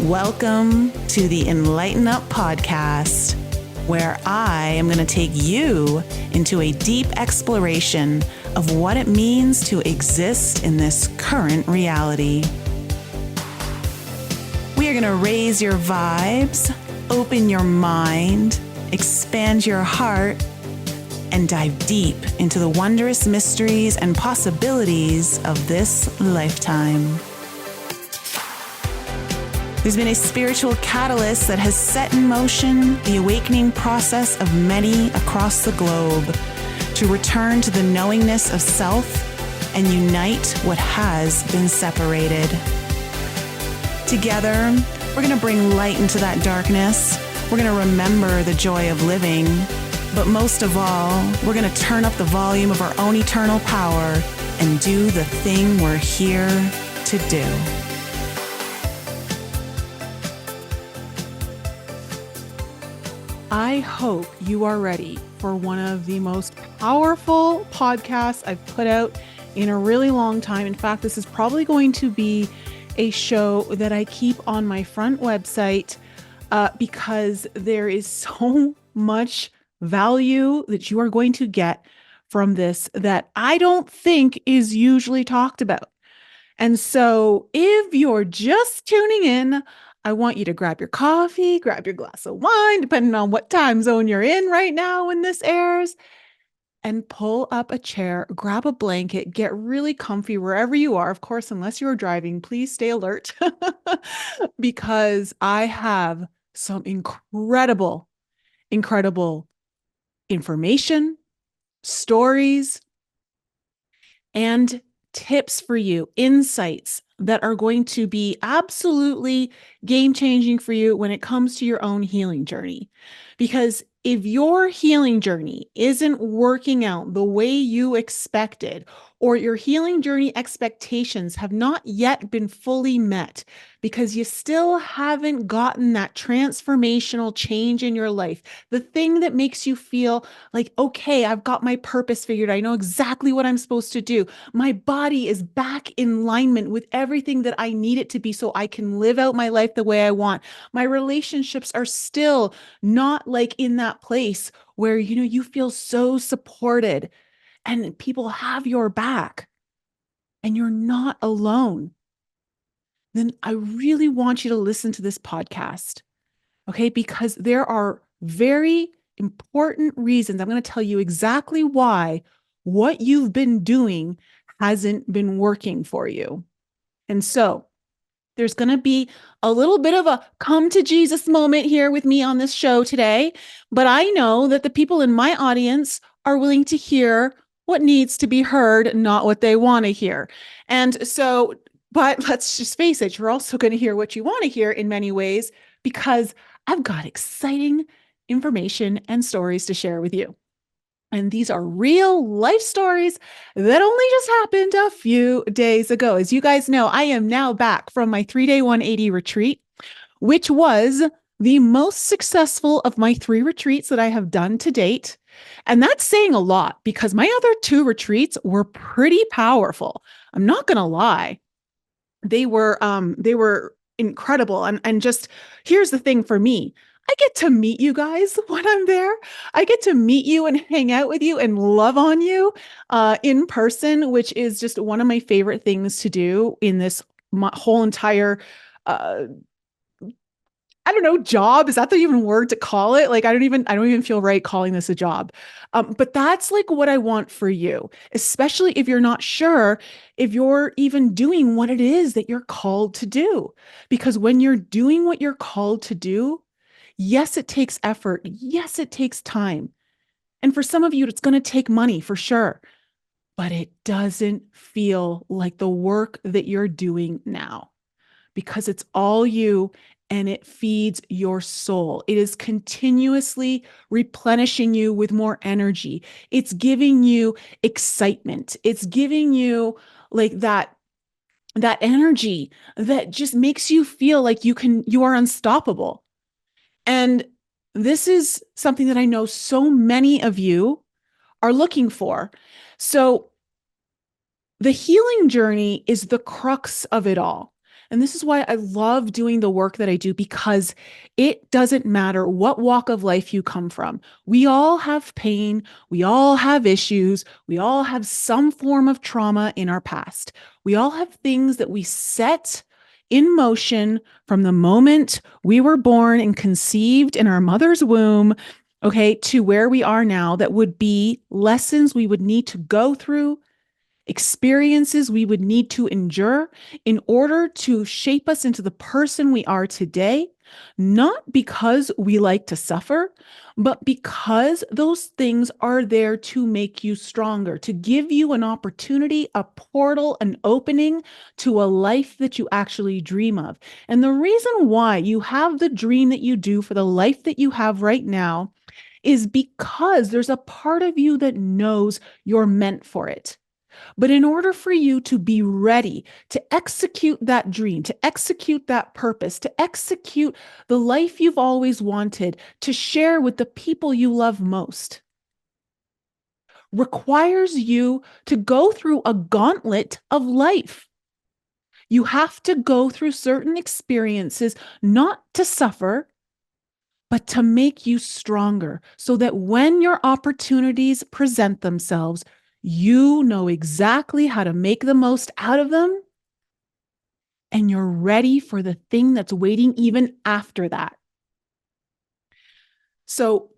Welcome to the Enlighten Up podcast, where I am going to take you into a deep exploration of what it means to exist in this current reality. We are going to raise your vibes, open your mind, expand your heart, and dive deep into the wondrous mysteries and possibilities of this lifetime. There's been a spiritual catalyst that has set in motion the awakening process of many across the globe to return to the knowingness of self and unite what has been separated. Together, we're going to bring light into that darkness. We're going to remember the joy of living. But most of all, we're going to turn up the volume of our own eternal power and do the thing we're here to do. I hope you are ready for one of the most powerful podcasts I've put out in a really long time. In fact, this is probably going to be a show that I keep on my front website because there is so much value that you are going to get from this that I don't think is usually talked about. And so if you're just tuning in, I want you to grab your coffee, grab your glass of wine, depending on what time zone you're in right now when this airs, and pull up a chair, grab a blanket, get really comfy wherever you are. Of course, unless you're driving, please stay alert because I have some incredible information, stories, and tips for you, insights that are going to be absolutely game-changing for you when it comes to your own healing journey. Because if your healing journey isn't working out the way you expected, or your healing journey expectations have not yet been fully met because you still haven't gotten that transformational change in your life, the thing that makes you feel like, okay, I've got my purpose figured. I know exactly what I'm supposed to do. My body is back in alignment with everything that I need it to be so I can live out my life the way I want. My relationships are still not like in that place where, you feel so supported and people have your back and you're not alone. Then I really want you to listen to this podcast, okay? Because there are very important reasons. I'm going to tell you exactly why what you've been doing hasn't been working for you. And so there's going to be a little bit of a come to Jesus moment here with me on this show today. But I know that the people in my audience are willing to hear what needs to be heard, not what they want to hear. And so, but let's just face it, you're also going to hear what you want to hear in many ways because I've got exciting information and stories to share with you. And these are real life stories that only just happened a few days ago. As you guys know, I am now back from my 3-day 180 retreat, which was the most successful of my 3 retreats that I have done to date. And that's saying a lot because my other 2 retreats were pretty powerful. I'm not going to lie. They were incredible. And just here's the thing for me. I get to meet you guys when I'm there. I get to meet you and hang out with you and love on you in person, which is just one of my favorite things to do in this whole entire job. Is that the even word to call it? Like, I don't even feel right calling this a job. But that's like what I want for you, especially if you're not sure if you're even doing what it is that you're called to do. Because when you're doing what you're called to do, yes, it takes effort. Yes, it takes time. And for some of you, it's going to take money for sure. But it doesn't feel like the work that you're doing now because it's all you. And it feeds your soul. It is continuously replenishing you with more energy. It's giving you excitement. It's giving you like that energy that just makes you feel like you are unstoppable. And this is something that I know so many of you are looking for. So the healing journey is the crux of it all. And this is why I love doing the work that I do, because it doesn't matter what walk of life you come from. We all have pain. We all have issues. We all have some form of trauma in our past. We all have things that we set in motion from the moment we were born and conceived in our mother's womb, okay, to where we are now, that would be lessons we would need to go through, experiences we would need to endure in order to shape us into the person we are today, not because we like to suffer, but because those things are there to make you stronger, to give you an opportunity, a portal, an opening to a life that you actually dream of. And the reason why you have the dream that you do for the life that you have right now is because there's a part of you that knows you're meant for it. But in order for you to be ready to execute that dream, to execute that purpose, to execute the life you've always wanted to share with the people you love most, requires you to go through a gauntlet of life. You have to go through certain experiences, not to suffer, but to make you stronger, so that when your opportunities present themselves, you know exactly how to make the most out of them, and you're ready for the thing that's waiting even after that. So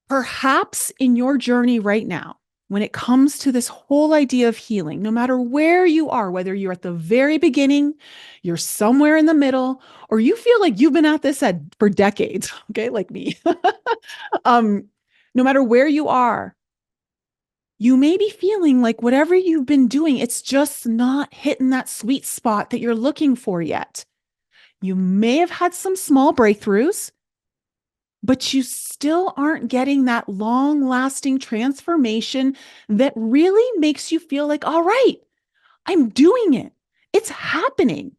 perhaps in your journey right now, when it comes to this whole idea of healing, no matter where you are, whether you're at the very beginning, you're somewhere in the middle, or you feel like you've been at this for decades, okay, like me, no matter where you are, you may be feeling like whatever you've been doing, it's just not hitting that sweet spot that you're looking for yet. You may have had some small breakthroughs, but you still aren't getting that long-lasting transformation that really makes you feel like, all right, I'm doing it. It's happening.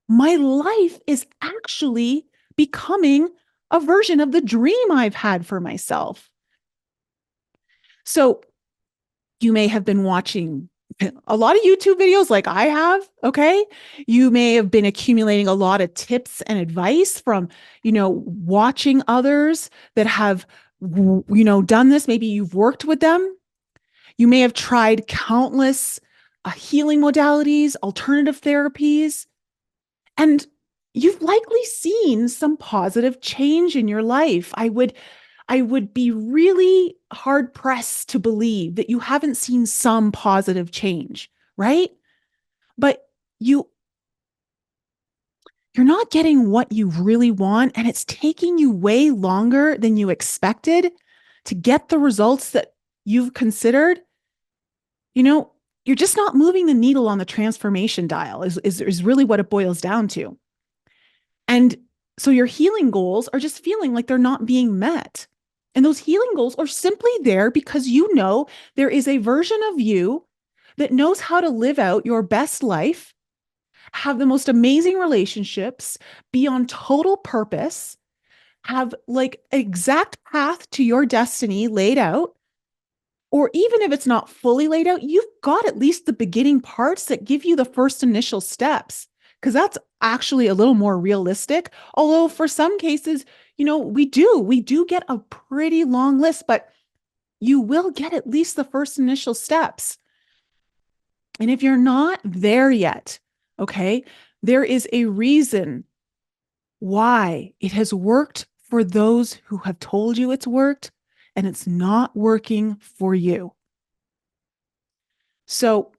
My life is actually becoming a version of the dream I've had for myself. So you may have been watching a lot of YouTube videos like I have, okay? You may have been accumulating a lot of tips and advice from, watching others that have, done this. Maybe you've worked with them. You may have tried countless healing modalities, alternative therapies, and you've likely seen some positive change in your life. I would be really hard pressed to believe that you haven't seen some positive change, right? But you you're not getting what you really want, and it's taking you way longer than you expected to get the results that you've considered. You're just not moving the needle on the transformation dial is really what it boils down to. And so your healing goals are just feeling like they're not being met. And those healing goals are simply there because you know there is a version of you that knows how to live out your best life, have the most amazing relationships, be on total purpose, have like exact path to your destiny laid out. Or even if it's not fully laid out, you've got at least the beginning parts that give you the first initial steps, because that's actually a little more realistic. Although for some cases, we do get a pretty long list, but you will get at least the first initial steps. And if you're not there yet, okay, there is a reason why it has worked for those who have told you it's worked, and it's not working for you. So,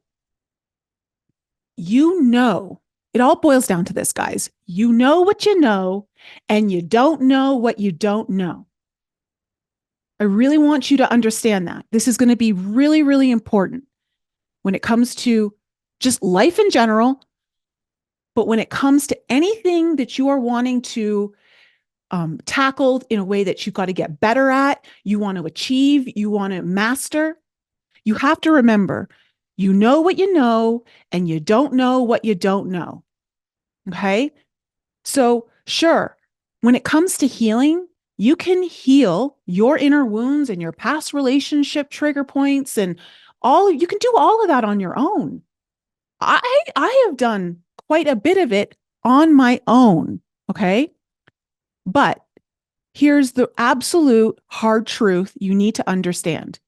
it all boils down to this, guys. You know what you know, and you don't know what you don't know. I really want you to understand that. This is going to be really, really important when it comes to just life in general. But when it comes to anything that you are wanting to tackle in a way that you've got to get better at, you want to achieve, you want to master, you have to remember, you know what you know, and you don't know what you don't know. Okay? So, sure, when it comes to healing, you can heal your inner wounds and your past relationship trigger points, and you can do all of that on your own. I have done quite a bit of it on my own. Okay. But here's the absolute hard truth you need to understand.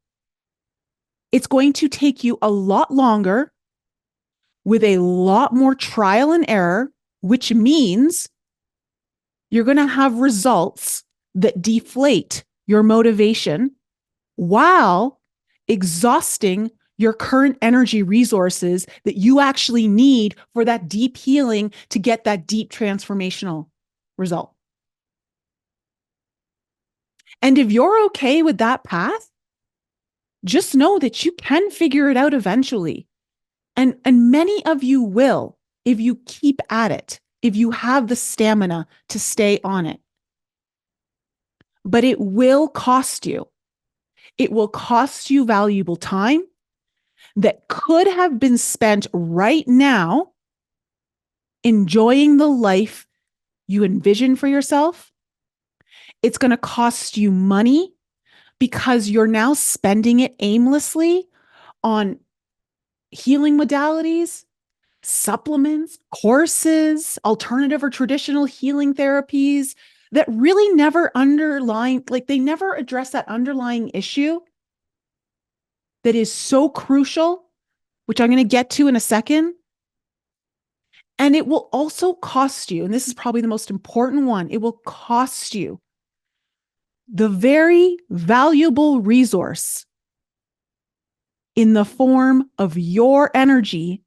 It's going to take you a lot longer with a lot more trial and error, which means you're going to have results that deflate your motivation while exhausting your current energy resources that you actually need for that deep healing to get that deep transformational result. And if you're okay with that path, just know that you can figure it out eventually. And many of you will if you keep at it, if you have the stamina to stay on it. But it will cost you. It will cost you valuable time that could have been spent right now enjoying the life you envision for yourself. It's going to cost you money because you're now spending it aimlessly on healing modalities, supplements, courses, alternative or traditional healing therapies that really never they never address that underlying issue that is so crucial, which I'm going to get to in a second. And it will also cost you, and this is probably the most important one, it will cost you the very valuable resource in the form of your energy,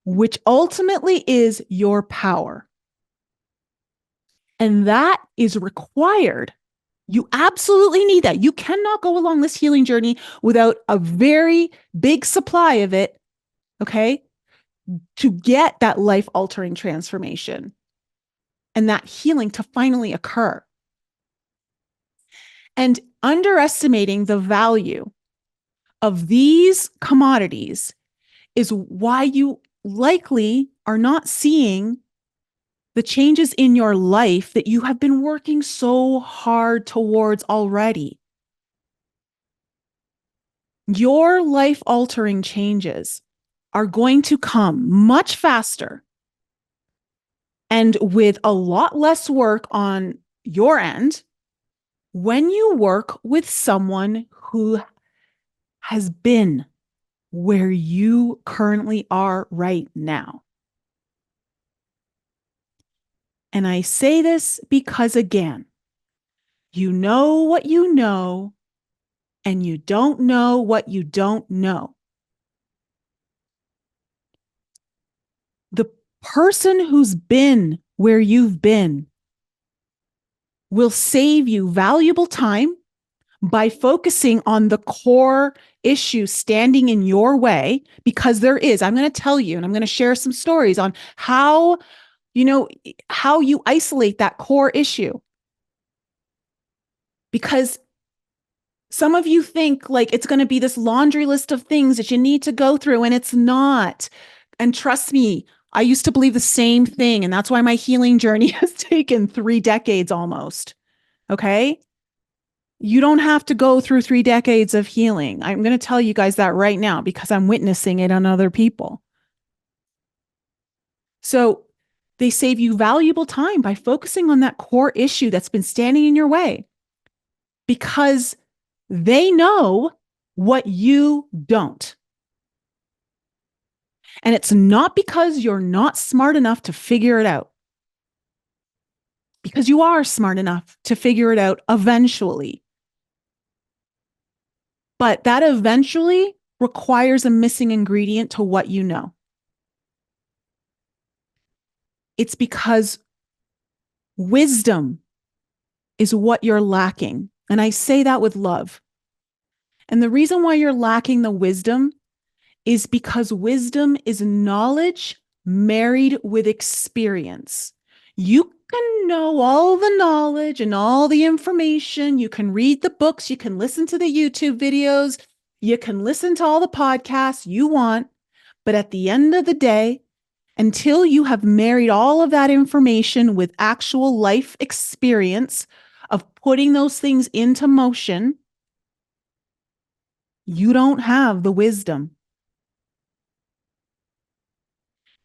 which ultimately is your power. And that is required. You absolutely need that. You cannot go along this healing journey without a very big supply of it, okay, to get that life-altering transformation and that healing to finally occur. And underestimating the value of these commodities is why you likely are not seeing the changes in your life that you have been working so hard towards already. Your life-altering changes are going to come much faster and with a lot less work on your end when you work with someone who has been where you currently are right now. And I say this because, again, you know what you know, and you don't know what you don't know. The person who's been where you've been will save you valuable time by focusing on the core issue standing in your way, because there is. I'm going to tell you, and I'm going to share some stories on how you isolate that core issue. Because some of you think like it's going to be this laundry list of things that you need to go through, and it's not. And trust me, I used to believe the same thing. And that's why my healing journey has taken 3 decades almost. Okay. You don't have to go through 3 decades of healing. I'm going to tell you guys that right now because I'm witnessing it on other people. So they save you valuable time by focusing on that core issue that's been standing in your way, because they know what you don't. And it's not because you're not smart enough to figure it out, because you are smart enough to figure it out eventually. But that eventually requires a missing ingredient to what you know. It's because wisdom is what you're lacking. And I say that with love. And the reason why you're lacking the wisdom is because wisdom is knowledge married with experience. You can know all the knowledge and all the information. You can read the books. You can listen to the YouTube videos. You can listen to all the podcasts you want. But at the end of the day, until you have married all of that information with actual life experience of putting those things into motion, you don't have the wisdom.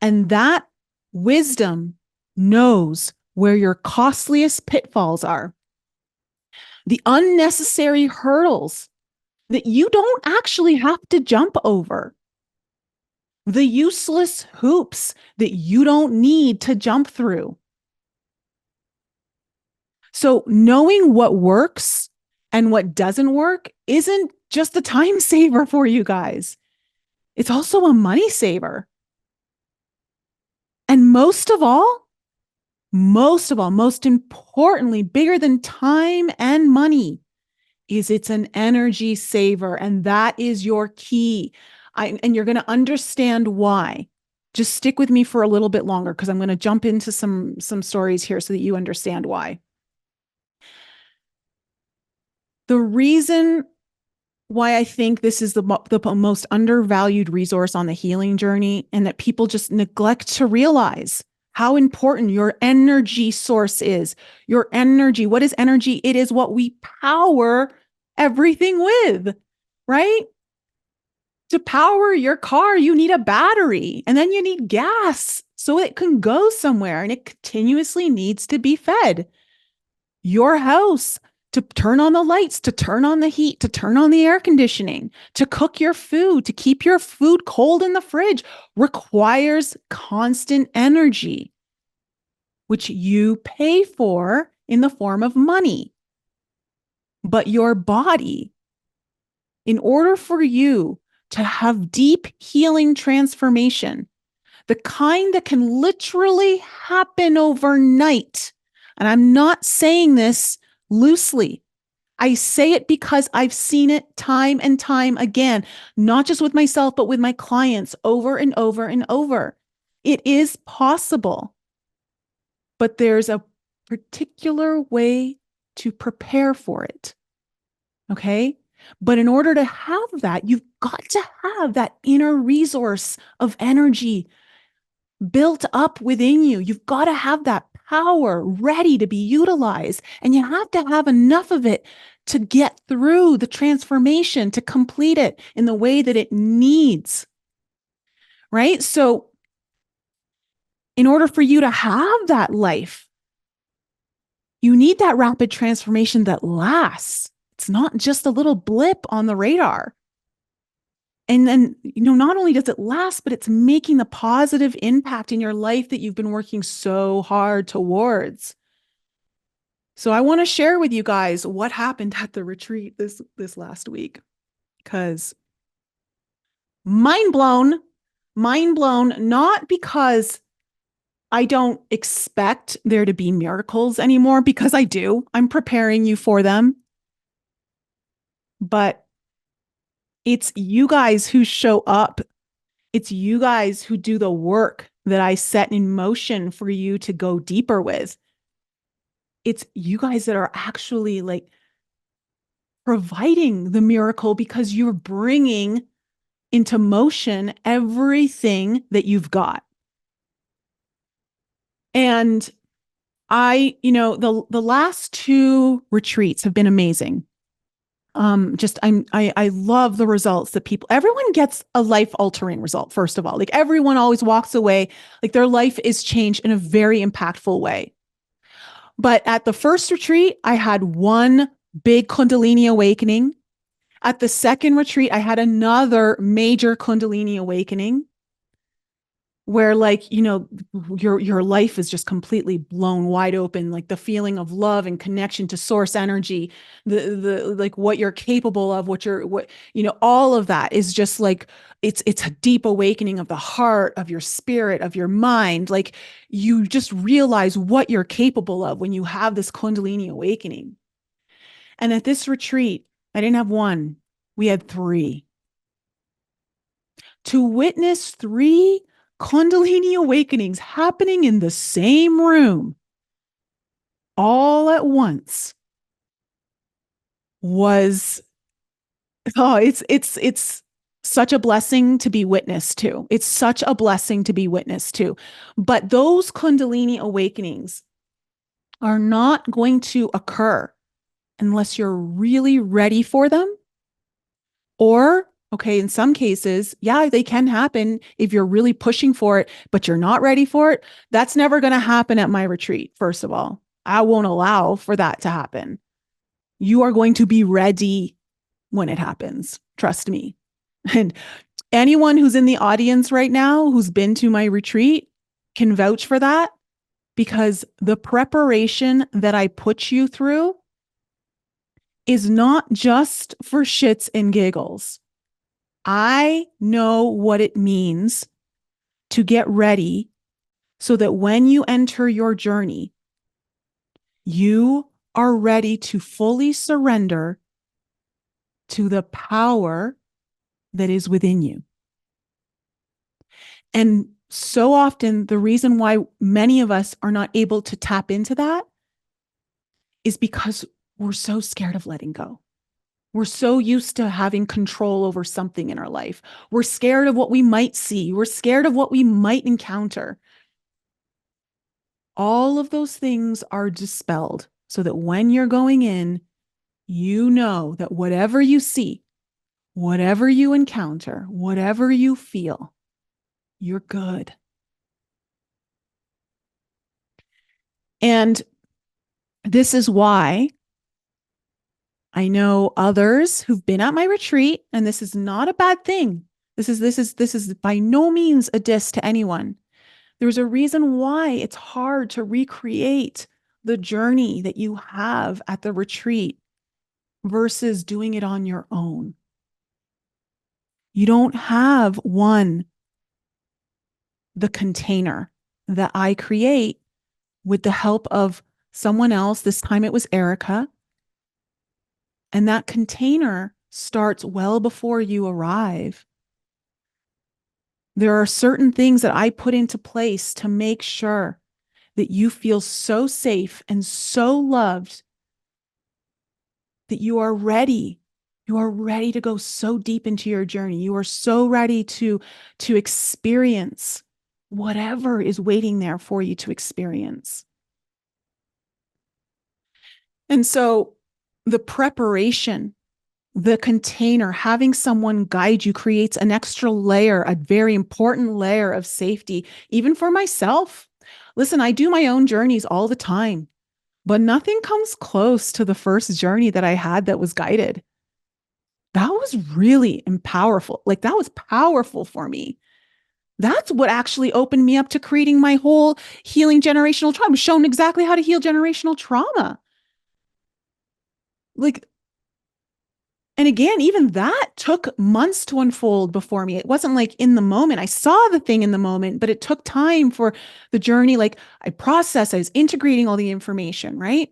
And that Wisdom knows where your costliest pitfalls are, the unnecessary hurdles that you don't actually have to jump over, the useless hoops that you don't need to jump through. So knowing what works and what doesn't work isn't just a time saver for you guys. It's also a money saver. And most importantly, bigger than time and money, is it's an energy saver. And that is your key. And you're going to understand why. Just stick with me for a little bit longer, because I'm going to jump into some stories here so that you understand why. The reason why I think this is the most undervalued resource on the healing journey, and that people just neglect to realize how important your energy source is. Your energy. What is energy? It is what we power everything with, right? To power your car, you need a battery, and then you need gas so it can go somewhere, and it continuously needs to be fed. Your house, to turn on the lights, to turn on the heat, to turn on the air conditioning, to cook your food, to keep your food cold in the fridge, requires constant energy, which you pay for in the form of money. But your body, in order for you to have deep healing transformation, the kind that can literally happen overnight, and I'm not saying this loosely, I say it because I've seen it time and time again, not just with myself, but with my clients over and over and over. It is possible, but there's a particular way to prepare for it. Okay? But in order to have that, you've got to have that inner resource of energy built up within you. You've got to have that power ready to be utilized. And you have to have enough of it to get through the transformation, to complete it in the way that it needs. Right? So, in order for you to have that life, you need that rapid transformation that lasts. It's not just a little blip on the radar. And then, not only does it last, but it's making the positive impact in your life that you've been working so hard towards. So I want to share with you guys what happened at the retreat this last week, because mind blown, not because I don't expect there to be miracles anymore, because I do. I'm preparing you for them. But it's you guys who show up. It's you guys who do the work that I set in motion for you to go deeper with. It's you guys that are actually like providing the miracle, because you're bringing into motion everything that you've got. And the last two retreats have been amazing. I love the results that everyone gets a life altering result. First of all, like everyone always walks away, like their life is changed in a very impactful way. But at the first retreat, I had one big Kundalini awakening. At the second retreat, I had another major Kundalini awakening, where your life is just completely blown wide open, like the feeling of love and connection to source energy, the like what you're capable of, all of that is just like it's a deep awakening of the heart, of your spirit, of your mind. Like you just realize what you're capable of when you have this Kundalini awakening. And at this retreat, I didn't have one, we had three. To witness three Kundalini awakenings happening in the same room all at once was, it's such a blessing to be witness to. It's such a blessing to be witness to. But those Kundalini awakenings are not going to occur unless you're really ready for them, or Okay. In some cases, yeah, they can happen if you're really pushing for it, but you're not ready for it. That's never going to happen at my retreat. First of all, I won't allow for that to happen. You are going to be ready when it happens. Trust me. And anyone who's in the audience right now who's been to my retreat can vouch for that, because the preparation that I put you through is not just for shits and giggles. I know what it means to get ready so that when you enter your journey, you are ready to fully surrender to the power that is within you. And so often, the reason why many of us are not able to tap into that is because we're so scared of letting go. We're so used to having control over something in our life. We're scared of what we might see. We're scared of what we might encounter. All of those things are dispelled so that when you're going in, you know that whatever you see, whatever you encounter, whatever you feel, you're good. And this is why I know others who've been at my retreat, and this is not a bad thing. This is by no means a diss to anyone. There's a reason why it's hard to recreate the journey that you have at the retreat versus doing it on your own. You don't have the container that I create with the help of someone else. This time it was Erica. And that container starts well before you arrive. There are certain things that I put into place to make sure that you feel so safe and so loved that you are ready. You are ready to go so deep into your journey. You are so ready to experience whatever is waiting there for you to experience. And so the preparation, the container, having someone guide you creates an extra layer, a very important layer of safety, even for myself. Listen, I do my own journeys all the time, but nothing comes close to the first journey that I had that was guided. That was really powerful. Like, that was powerful for me. That's what actually opened me up to creating my whole healing generational trauma, shown exactly how to heal generational trauma. Like, and again, even that took months to unfold before me. It wasn't like in the moment. I saw the thing in the moment, but it took time for the journey. Like, I processed, I was integrating all the information, right?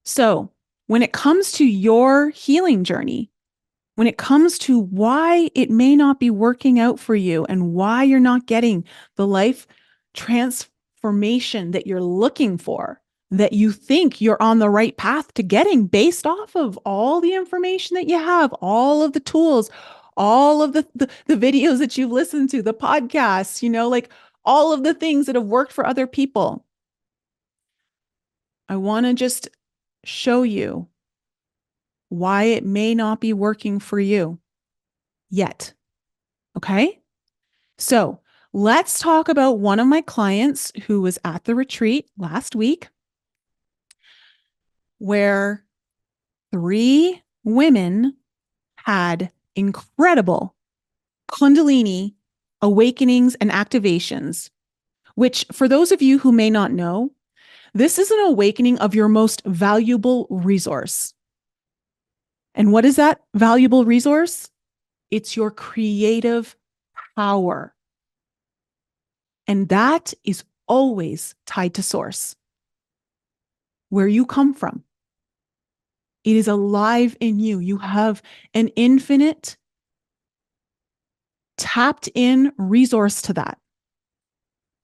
So when it comes to your healing journey, when it comes to why it may not be working out for you and why you're not getting the life transformation that you're looking for, that you think you're on the right path to getting based off of all the information that you have, all of the tools, all of the videos that you've listened to, the podcasts, like all of the things that have worked for other people. I want to just show you why it may not be working for you yet. Okay. So let's talk about one of my clients who was at the retreat last week, where 3 women had incredible Kundalini awakenings and activations, which, for those of you who may not know, this is an awakening of your most valuable resource. And what is that valuable resource? It's your creative power. And that is always tied to source, where you come from. It is alive in you. You have an infinite, tapped in resource to that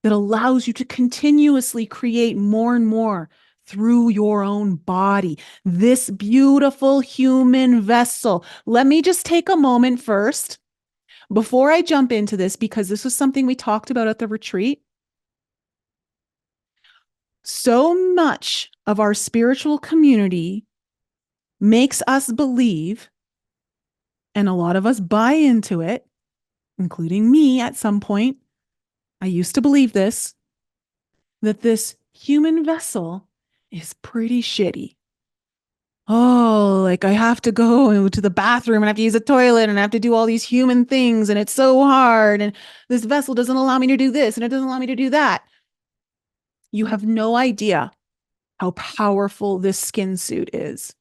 allows you to continuously create more and more through your own body. This beautiful human vessel. Let me just take a moment first before I jump into this, because this was something we talked about at the retreat. So much of our spiritual community makes us believe And a lot of us buy into it, including me at some point. I used to believe this, that this human vessel is pretty shitty. Oh, like I have to go to the bathroom and I have to use a toilet and I have to do all these human things and it's so hard. And this vessel doesn't allow me to do this and it doesn't allow me to do that. You have no idea how powerful this skin suit is.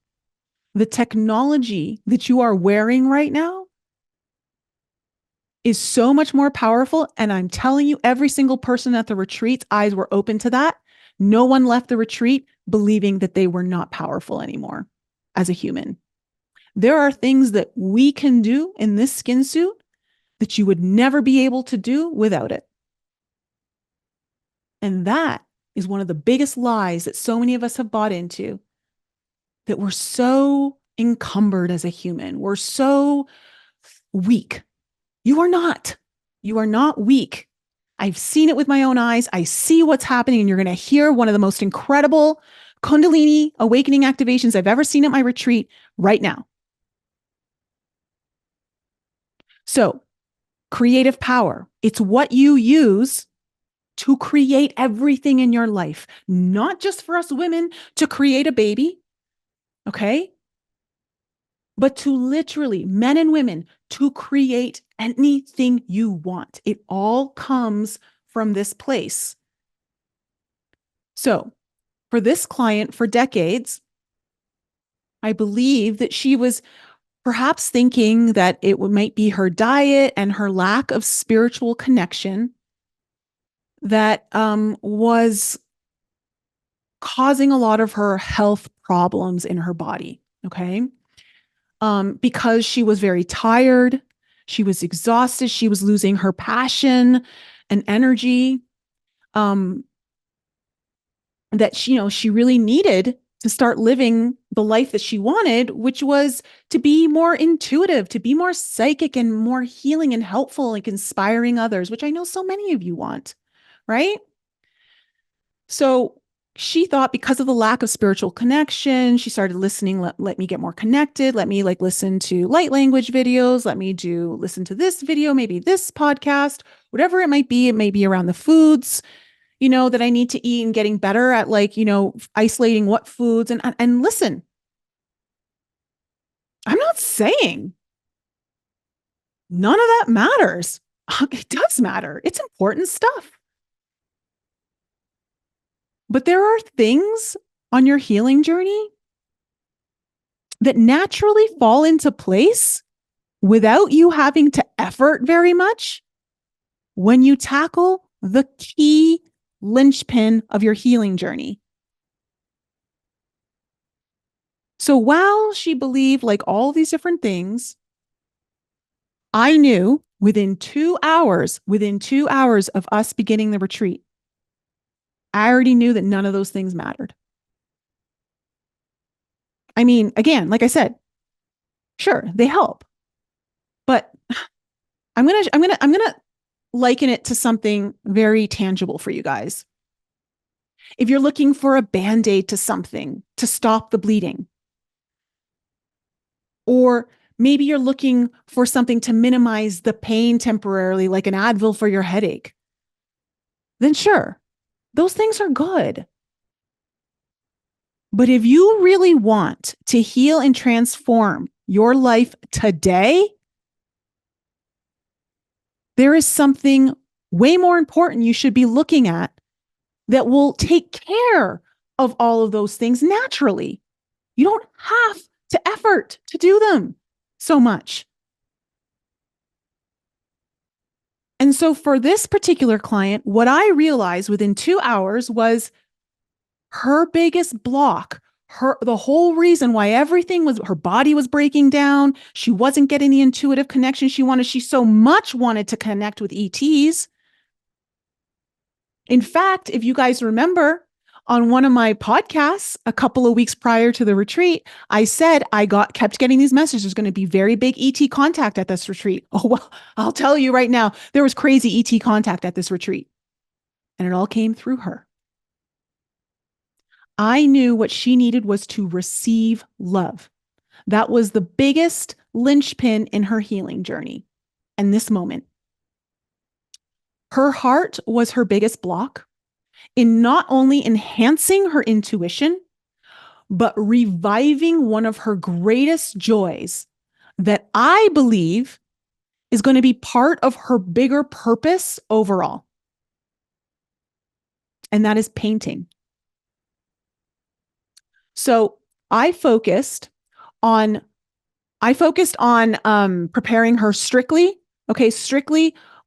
The technology that you are wearing right now is so much more powerful. And I'm telling you, every single person at the retreat's eyes were open to that. No one left the retreat believing that they were not powerful anymore as a human. There are things that we can do in this skin suit that you would never be able to do without it. And that is one of the biggest lies that so many of us have bought into, that we're so encumbered as a human. We're so weak. You are not. You are not weak. I've seen it with my own eyes. I see what's happening, and you're going to hear one of the most incredible Kundalini awakening activations I've ever seen at my retreat right now. So, creative power, it's what you use to create everything in your life, not just for us women to create a baby, okay? But to literally, men and women, to create anything you want. It all comes from this place. So, for this client, for decades, I believe that she was perhaps thinking that it might be her diet and her lack of spiritual connection that was causing a lot of her health problems in her body. Okay. Because she was very tired, she was exhausted, she was losing her passion and energy. That she really needed to start living the life that she wanted, which was to be more intuitive, to be more psychic and more healing and helpful, like inspiring others, which I know so many of you want, right? So she thought, because of the lack of spiritual connection, she started listening, let me get more connected. Let me listen to light language videos. Let me listen to this video, maybe this podcast, whatever it might be. It may be around the foods, that I need to eat, and getting better at isolating what foods and listen. I'm not saying none of that matters. It does matter. It's important stuff. But there are things on your healing journey that naturally fall into place without you having to effort very much when you tackle the key linchpin of your healing journey. So while she believed all these different things, I knew within 2 hours of us beginning the retreat, I already knew that none of those things mattered. I mean, again, like I said, sure, they help, but I'm going to liken it to something very tangible for you guys. If you're looking for a Band-Aid to something to stop the bleeding, or maybe you're looking for something to minimize the pain temporarily, like an Advil for your headache, then sure, those things are good. But if you really want to heal and transform your life today, there is something way more important you should be looking at that will take care of all of those things naturally. You don't have to effort to do them so much. And so for this particular client, what I realized within 2 hours was her biggest block, the whole reason why her body was breaking down. She wasn't getting the intuitive connection she wanted. She so much wanted to connect with ETs. In fact, if you guys remember, on one of my podcasts a couple of weeks prior to the retreat, I said I kept getting these messages. There's going to be very big ET contact at this retreat. Oh, well, I'll tell you right now, there was crazy ET contact at this retreat. And it all came through her. I knew what she needed was to receive love. That was the biggest linchpin in her healing journey. And this moment, her heart was her biggest block in not only enhancing her intuition, but reviving one of her greatest joys that I believe is going to be part of her bigger purpose overall. And that is painting. So I focused on preparing her strictly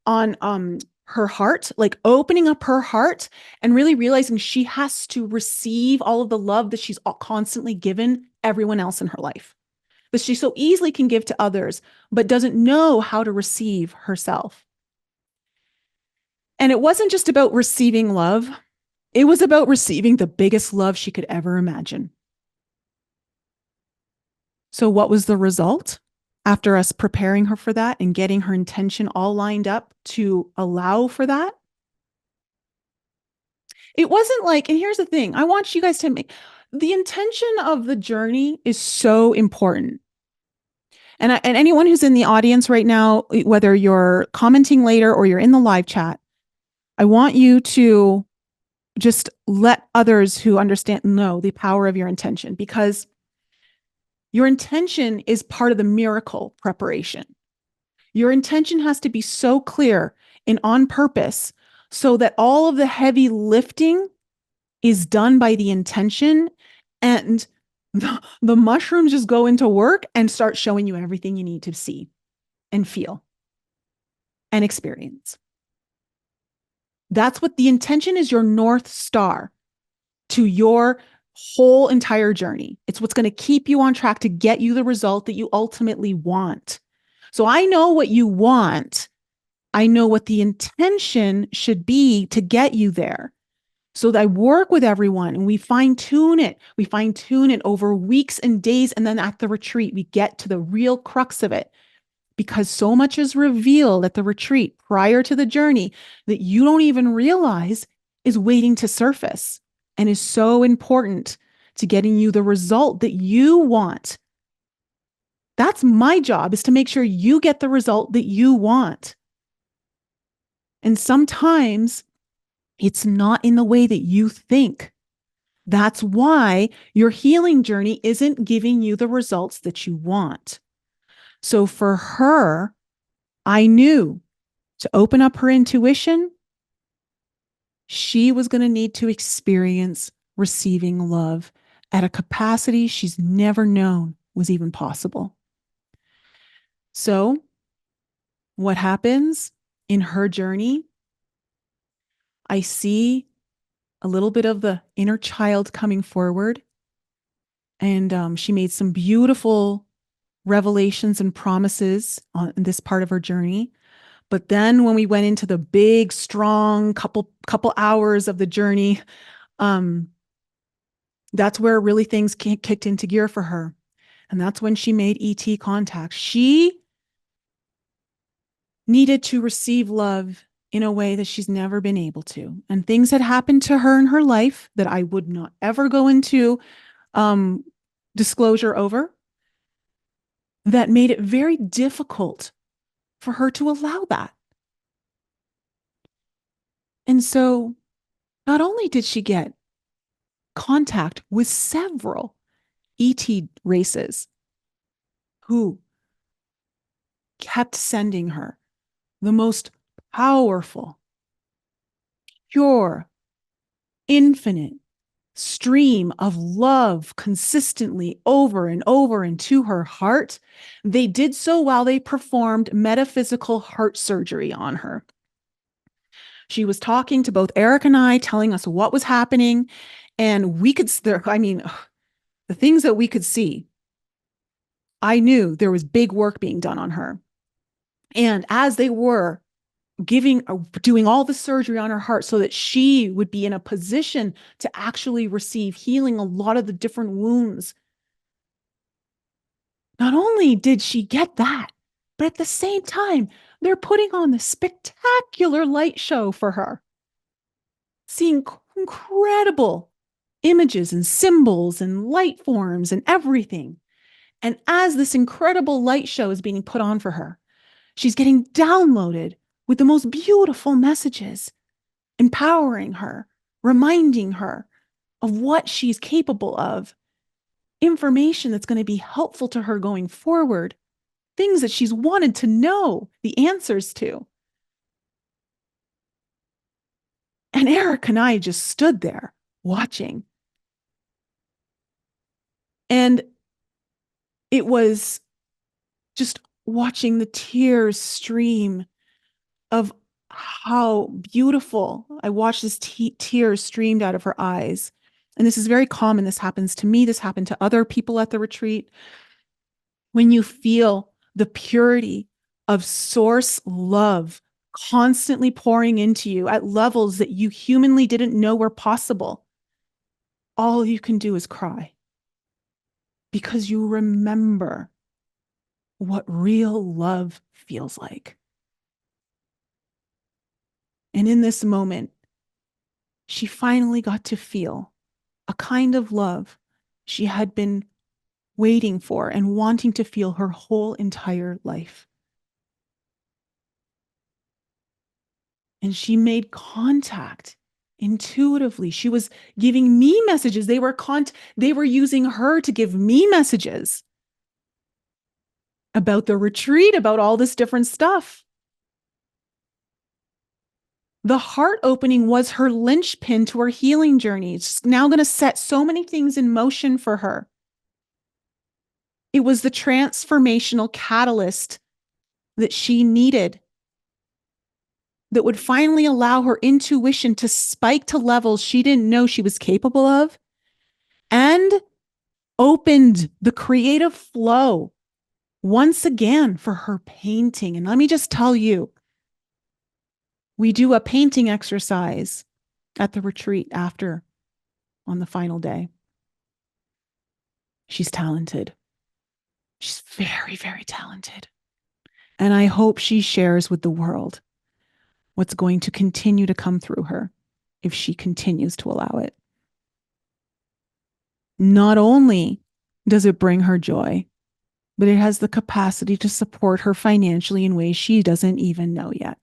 on her heart, like opening up her heart and really realizing she has to receive all of the love that she's constantly given everyone else in her life, that she so easily can give to others, but doesn't know how to receive herself. And it wasn't just about receiving love. It was about receiving the biggest love she could ever imagine. So what was the result? After us preparing her for that and getting her intention all lined up to allow for that, it wasn't like, and here's the thing, I want you guys to make the intention of the journey is so important. And anyone who's in the audience right now, whether you're commenting later or you're in the live chat, I want you to just let others who understand know the power of your intention, because your intention is part of the miracle preparation. Your intention has to be so clear and on purpose so that all of the heavy lifting is done by the intention, and the mushrooms just go into work and start showing you everything you need to see and feel and experience. That's what the intention is, your North Star to your whole entire journey. It's what's going to keep you on track to get you the result that you ultimately want. So I know what you want. I know what the intention should be to get you there. So I work with everyone and we fine tune it. We fine tune it over weeks and days. And then at the retreat, we get to the real crux of it, because so much is revealed at the retreat prior to the journey that you don't even realize is waiting to surface and is so important to getting you the result that you want. That's my job, is to make sure you get the result that you want. And sometimes it's not in the way that you think. That's why your healing journey isn't giving you the results that you want. So for her, I knew to open up her intuition, she was going to need to experience receiving love at a capacity she's never known was even possible. So what happens in her journey? I see a little bit of the inner child coming forward. And she made some beautiful revelations and promises on this part of her journey. But then when we went into the big, strong couple hours of the journey, that's where really things kicked into gear for her. And that's when she made ET contact. She needed to receive love in a way that she's never been able to. And things had happened to her in her life that I would not ever go into disclosure over, that made it very difficult for her to allow that. And so not only did she get contact with several ET races who kept sending her the most powerful, pure, infinite stream of love consistently over and over into her heart, they did so while they performed metaphysical heart surgery on her. She was talking to both Eric and I, telling us what was happening. And we could, the things that we could see, I knew there was big work being done on her. And as they were doing all the surgery on her heart so that she would be in a position to actually receive healing a lot of the different wounds, not only did she get that, but at the same time, they're putting on this spectacular light show for her, seeing incredible images and symbols and light forms and everything. And as this incredible light show is being put on for her, she's getting downloaded with the most beautiful messages, empowering her, reminding her of what she's capable of, information that's going to be helpful to her going forward, things that she's wanted to know the answers to. And Eric and I just stood there watching. And it was just watching the tears stream of how beautiful. I watched this tears streamed out of her eyes. And this is very common. This happens to me. This happened to other people at the retreat. When you feel the purity of source love constantly pouring into you at levels that you humanly didn't know were possible, all you can do is cry because you remember what real love feels like. And in this moment, she finally got to feel a kind of love she had been waiting for and wanting to feel her whole entire life. And she made contact intuitively. She was giving me messages. They were using her to give me messages about the retreat, about all this different stuff. The heart opening was her linchpin to her healing journey. It's now going to set so many things in motion for her. It was the transformational catalyst that she needed that would finally allow her intuition to spike to levels she didn't know she was capable of and opened the creative flow once again for her painting. And let me just tell you, we do a painting exercise at the retreat after on the final day. She's talented. She's very, very talented. And I hope she shares with the world what's going to continue to come through her if she continues to allow it. Not only does it bring her joy, but it has the capacity to support her financially in ways she doesn't even know yet.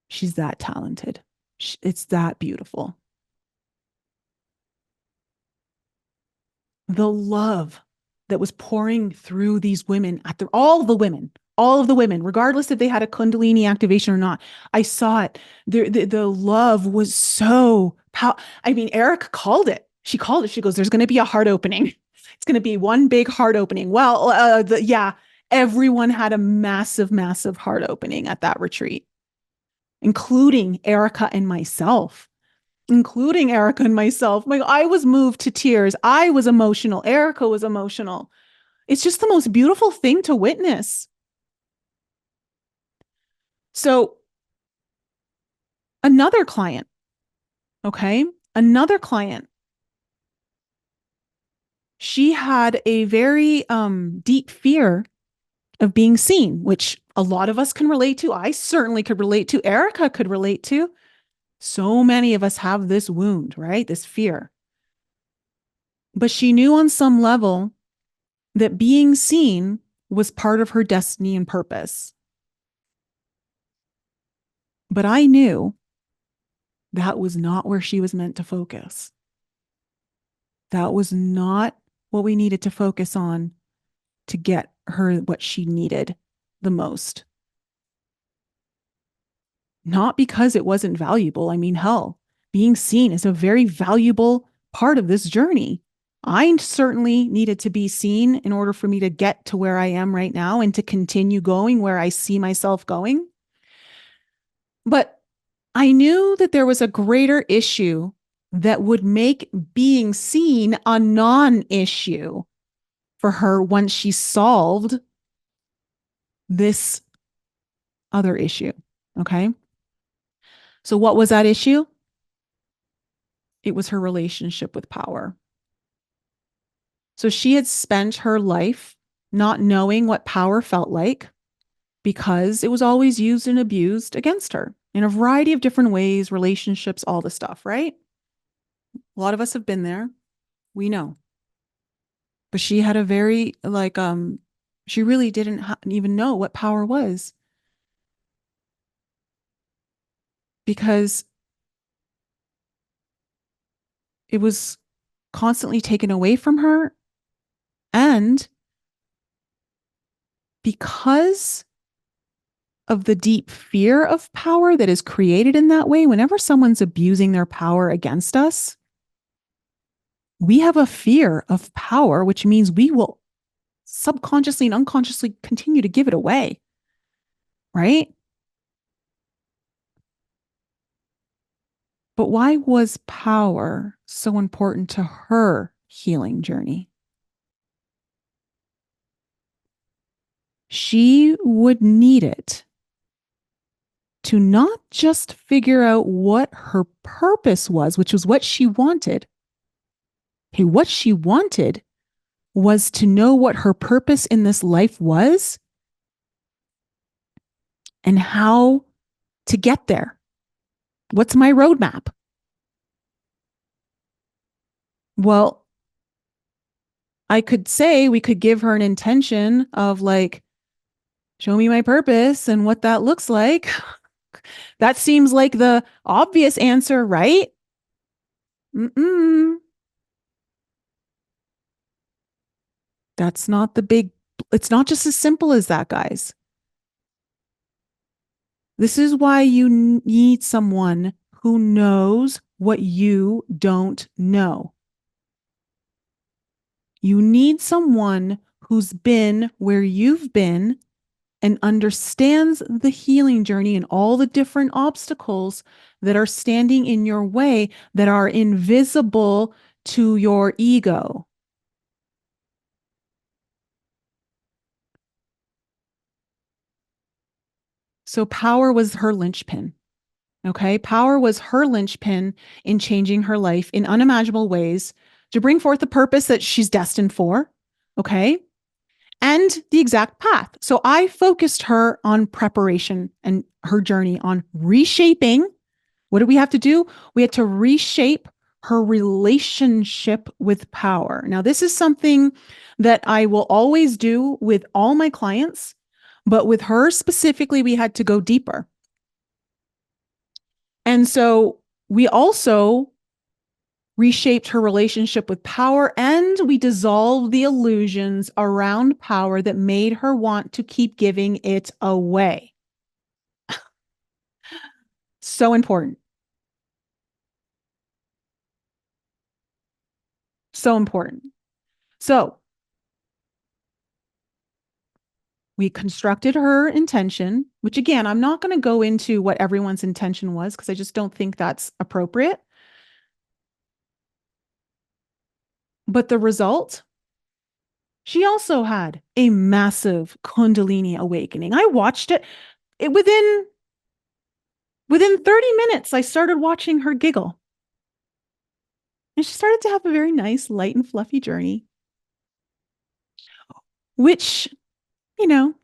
She's that talented. It's that beautiful. The love that was pouring through these women, all of the women, regardless if they had a Kundalini activation or not, I saw it. The love was so powerful. I mean, Eric called it. She called it. She goes, there's going to be a heart opening. It's going to be one big heart opening. Well, everyone had a massive, massive heart opening at that retreat, including Erica and myself. I was moved to tears. I was emotional. Erica was emotional. It's just the most beautiful thing to witness. So another client, she had a very deep fear of being seen, which a lot of us can relate to. I certainly could relate to. Erica could relate to. So many of us have this wound, right? This fear. But she knew on some level that being seen was part of her destiny and purpose. But I knew that was not where she was meant to focus. That was not what we needed to focus on to get her what she needed the most. Not because it wasn't valuable. I mean, hell, being seen is a very valuable part of this journey. I certainly needed to be seen in order for me to get to where I am right now and to continue going where I see myself going. But I knew that there was a greater issue that would make being seen a non-issue for her once she solved this other issue. Okay. So what was that issue? It was her relationship with power. So she had spent her life not knowing what power felt like because it was always used and abused against her in a variety of different ways, relationships, all the stuff, right? A lot of us have been there. We know. But she had a very she really didn't even know what power was because it was constantly taken away from her. And because of the deep fear of power that is created in that way, whenever someone's abusing their power against us, we have a fear of power, which means we will subconsciously and unconsciously continue to give it away. Right? But why was power so important to her healing journey? She would need it to not just figure out what her purpose was, which was what she wanted. Okay, what she wanted was to know what her purpose in this life was and how to get there. What's my roadmap? Well, I could say we could give her an intention of like, show me my purpose and what that looks like. That seems like the obvious answer, right? Mm-mm. That's not the big, it's not just as simple as that, guys. This is why you need someone who knows what you don't know. You need someone who's been where you've been and understands the healing journey and all the different obstacles that are standing in your way that are invisible to your ego. So power was her linchpin. Okay. Power was her linchpin in changing her life in unimaginable ways to bring forth the purpose that she's destined for. Okay. And the exact path. So I focused her on preparation and her journey on reshaping. What did we have to do? We had to reshape her relationship with power. Now, this is something that I will always do with all my clients, but with her specifically, we had to go deeper. And so we also reshaped her relationship with power and we dissolved the illusions around power that made her want to keep giving it away. So important. So important. So we constructed her intention, which again, I'm not going to go into what everyone's intention was because I just don't think that's appropriate. But the result, she also had a massive Kundalini awakening. I watched it within 30 minutes. I started watching her giggle. And she started to have a very nice, light and fluffy journey, which,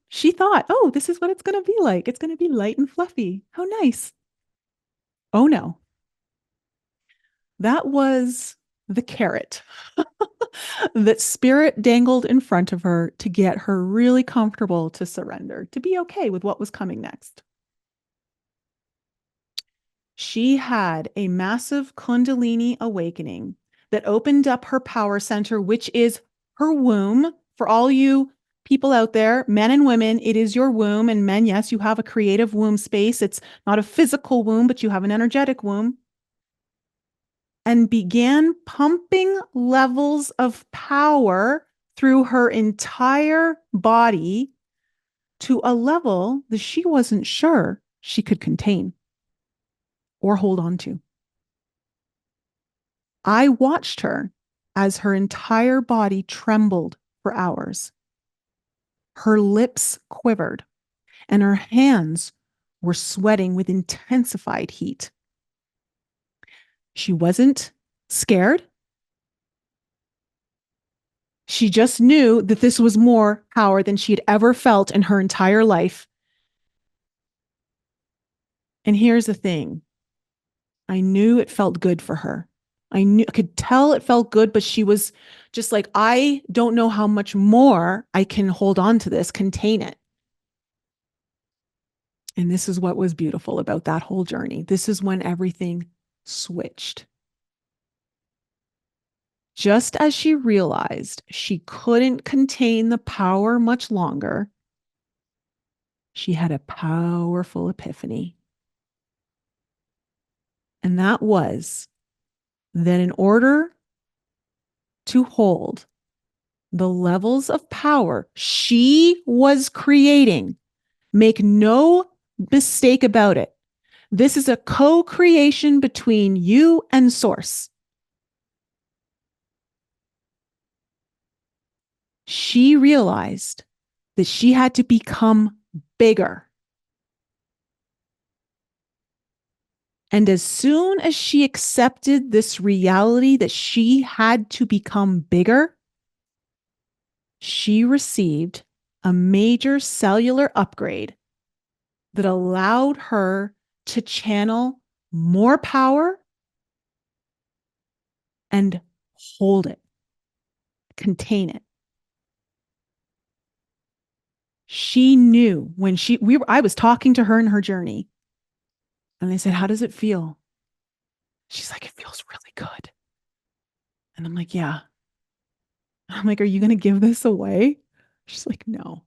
she thought, oh, this is what it's going to be like. It's going to be light and fluffy. How nice. Oh, no. That was the carrot that spirit dangled in front of her to get her really comfortable to surrender, to be okay with what was coming next. She had a massive Kundalini awakening that opened up her power center, which is her womb. For all you people out there, men and women, it is your womb. And men, yes, you have a creative womb space. It's not a physical womb, but you have an energetic womb. And began pumping levels of power through her entire body to a level that she wasn't sure she could contain or hold on to. I watched her as her entire body trembled for hours. Her lips quivered and her hands were sweating with intensified heat. She wasn't scared. She just knew that this was more power than she had ever felt in her entire life. And here's the thing. I knew it felt good for her. I could tell it felt good, but she was just like, I don't know how much more I can hold on to this, contain it. And this is what was beautiful about that whole journey. This is when everything switched. Just as she realized she couldn't contain the power much longer, she had a powerful epiphany. And that was that in order to hold the levels of power she was creating, make no mistake about it, this is a co-creation between you and Source. She realized that she had to become bigger. And as soon as she accepted this reality that she had to become bigger, she received a major cellular upgrade that allowed her to channel more power and hold it, contain it. She knew when I was talking to her in her journey, and I said, how does it feel? She's like, it feels really good. And I'm like, yeah. I'm like, are you going to give this away? She's like, no.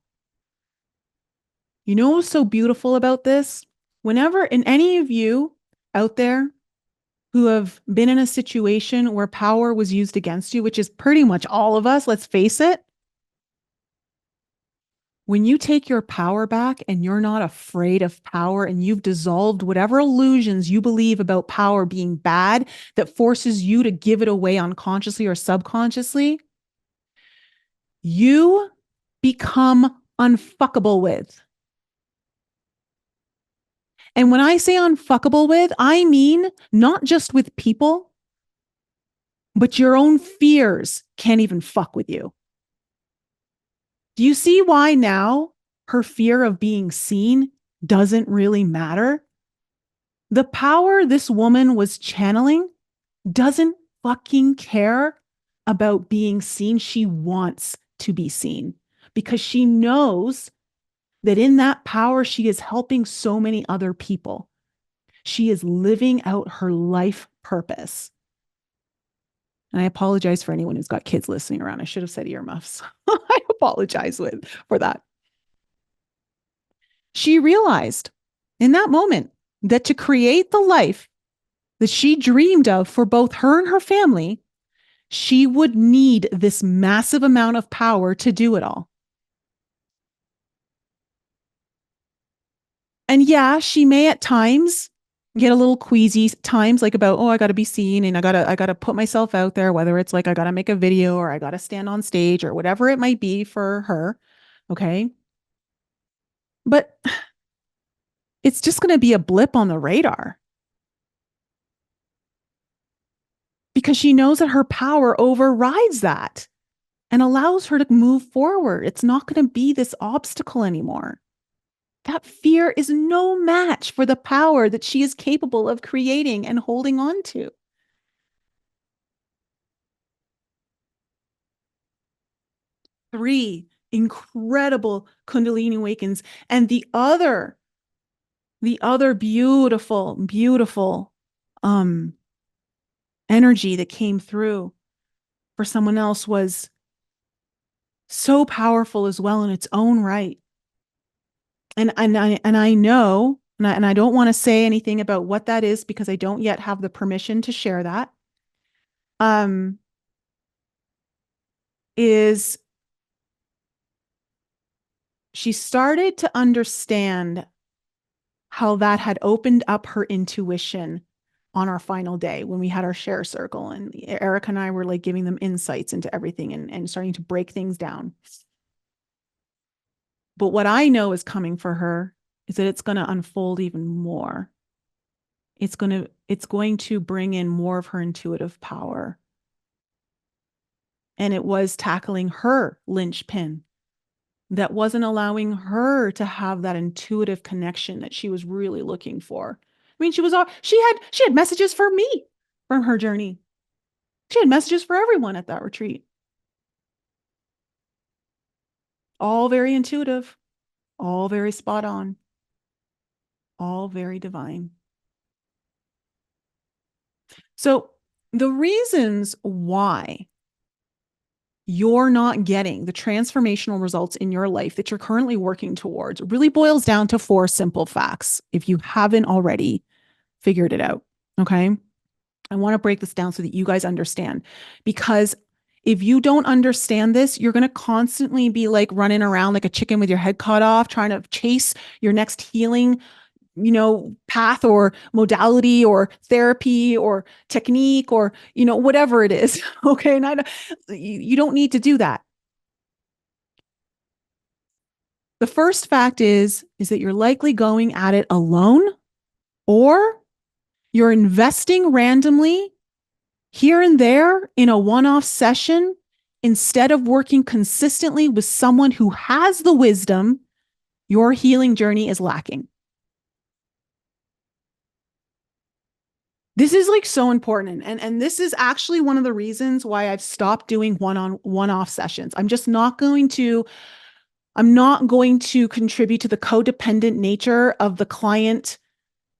You know what's so beautiful about this? Whenever, in any of you out there who have been in a situation where power was used against you, which is pretty much all of us, let's face it, when you take your power back and you're not afraid of power and you've dissolved whatever illusions you believe about power being bad that forces you to give it away unconsciously or subconsciously, you become unfuckable with. And when I say unfuckable with, I mean not just with people, but your own fears can't even fuck with you. Do you see why now her fear of being seen doesn't really matter? The power this woman was channeling doesn't fucking care about being seen. She wants to be seen because she knows that in that power, she is helping so many other people. She is living out her life purpose. And I apologize for anyone who's got kids listening around. I should have said earmuffs. I apologize for that. She realized in that moment that to create the life that she dreamed of for both her and her family, she would need this massive amount of power to do it all. And yeah, she may at times get a little queasy times, like about, oh, I got to be seen and I got to put myself out there, whether it's like I got to make a video or I got to stand on stage or whatever it might be for her. Okay. But it's just going to be a blip on the radar because she knows that her power overrides that and allows her to move forward. It's not going to be this obstacle anymore. That fear is no match for the power that she is capable of creating and holding on to. Three incredible Kundalini awakens. And the other beautiful, beautiful energy that came through for someone else was so powerful as well in its own right. And I know, and I don't want to say anything about what that is because I don't yet have the permission to share that. Is she started to understand how that had opened up her intuition on our final day when we had our share circle and Erica and I were like giving them insights into everything and starting to break things down. But what I know is coming for her is that it's going to unfold even more. It's going to bring in more of her intuitive power. And it was tackling her linchpin that wasn't allowing her to have that intuitive connection that she was really looking for. I mean, she had messages for me from her journey. She had messages for everyone at that retreat. All very intuitive, all very spot on, all very divine. So the reasons why you're not getting the transformational results in your life that you're currently working towards really boils down to 4 simple facts if you haven't already figured it out. Okay. I want to break this down so that you guys understand, because if you don't understand this, you're going to constantly be like running around like a chicken with your head cut off, trying to chase your next healing, path or modality or therapy or technique or, whatever it is. Okay. And you don't need to do that. The first fact is that you're likely going at it alone, or you're investing randomly here and there in a one-off session instead of working consistently with someone who has the wisdom. Your healing journey is lacking. This is like so important. And this is actually one of the reasons why I've stopped doing one-off sessions. I'm not going to contribute to the codependent nature of the client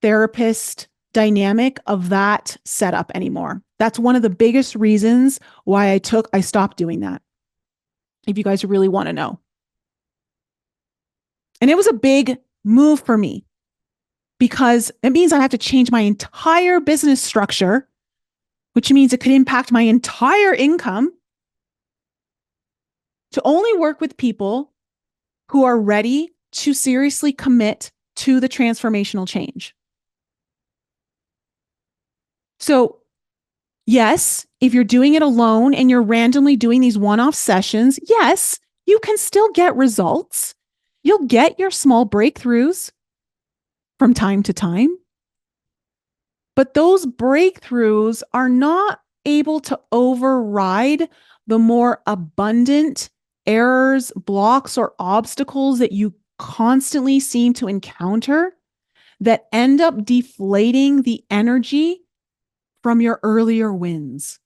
therapist dynamic of that setup anymore. That's one of the biggest reasons why I stopped doing that. If you guys really want to know. And it was a big move for me, because it means I have to change my entire business structure, which means it could impact my entire income, to only work with people who are ready to seriously commit to the transformational change. So yes, if you're doing it alone and you're randomly doing these one-off sessions, yes, you can still get results. You'll get your small breakthroughs from time to time. But those breakthroughs are not able to override the more abundant errors, blocks, or obstacles that you constantly seem to encounter that end up deflating the energy from your earlier wins.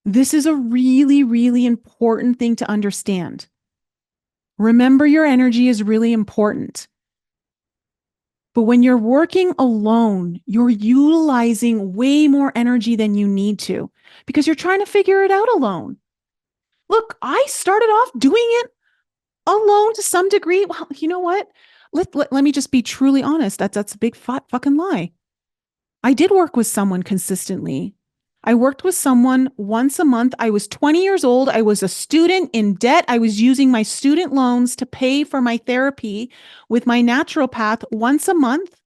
This is a really, really important thing to understand. Remember, your energy is really important. But when you're working alone, you're utilizing way more energy than you need to, because you're trying to figure it out alone. Look, I started off doing it alone to some degree. Well, you know what? Let me just be truly honest. That's a big fucking lie. I did work with someone consistently. I worked with someone once a month. I was 20 years old. I was a student in debt. I was using my student loans to pay for my therapy with my naturopath once a month.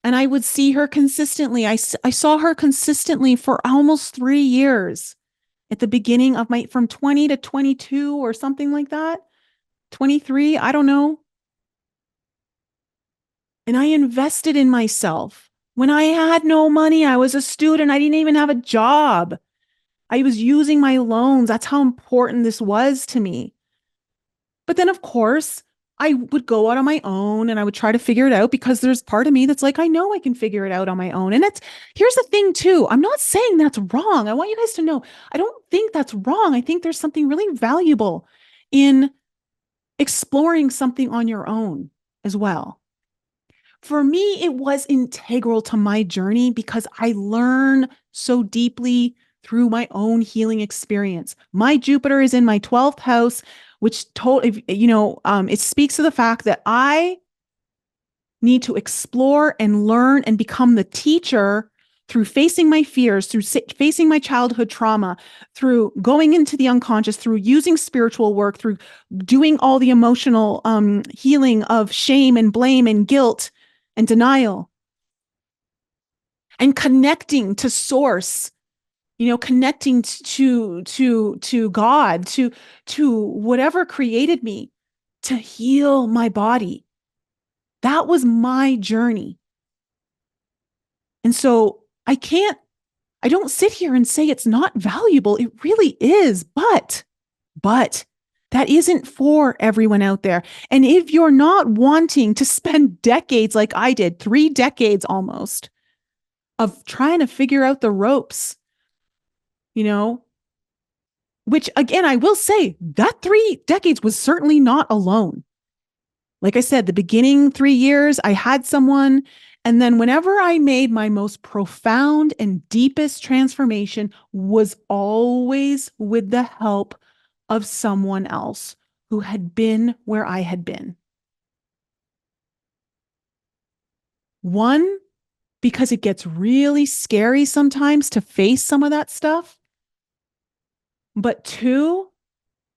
And I would see her consistently. I saw her consistently for almost 3 years at the beginning of from 20 to 22 or something like that. 23, I don't know. And I invested in myself. When I had no money, I was a student. I didn't even have a job. I was using my loans. That's how important this was to me. But then, of course, I would go out on my own and I would try to figure it out, because there's part of me that's like, I know I can figure it out on my own. And here's the thing too. I'm not saying that's wrong. I want you guys to know, I don't think that's wrong. I think there's something really valuable in exploring something on your own as well. For me, it was integral to my journey because I learn so deeply through my own healing experience. My Jupiter is in my 12th house, which it speaks to the fact that I need to explore and learn and become the teacher through facing my fears, through facing my childhood trauma, through going into the unconscious, through using spiritual work, through doing all the emotional healing of shame and blame and guilt and denial, and connecting to source, connecting to God, to whatever created me, to heal my body. That was my journey. And so I don't sit here and say it's not valuable. It really is, but that isn't for everyone out there. And if you're not wanting to spend decades like I did, 3 decades almost, of trying to figure out the ropes, you know, which again, I will say that 3 decades was certainly not alone. Like I said, the beginning 3 years, I had someone. And then whenever I made my most profound and deepest transformation was always with the help of someone else who had been where I had been. One, because it gets really scary sometimes to face some of that stuff. But two,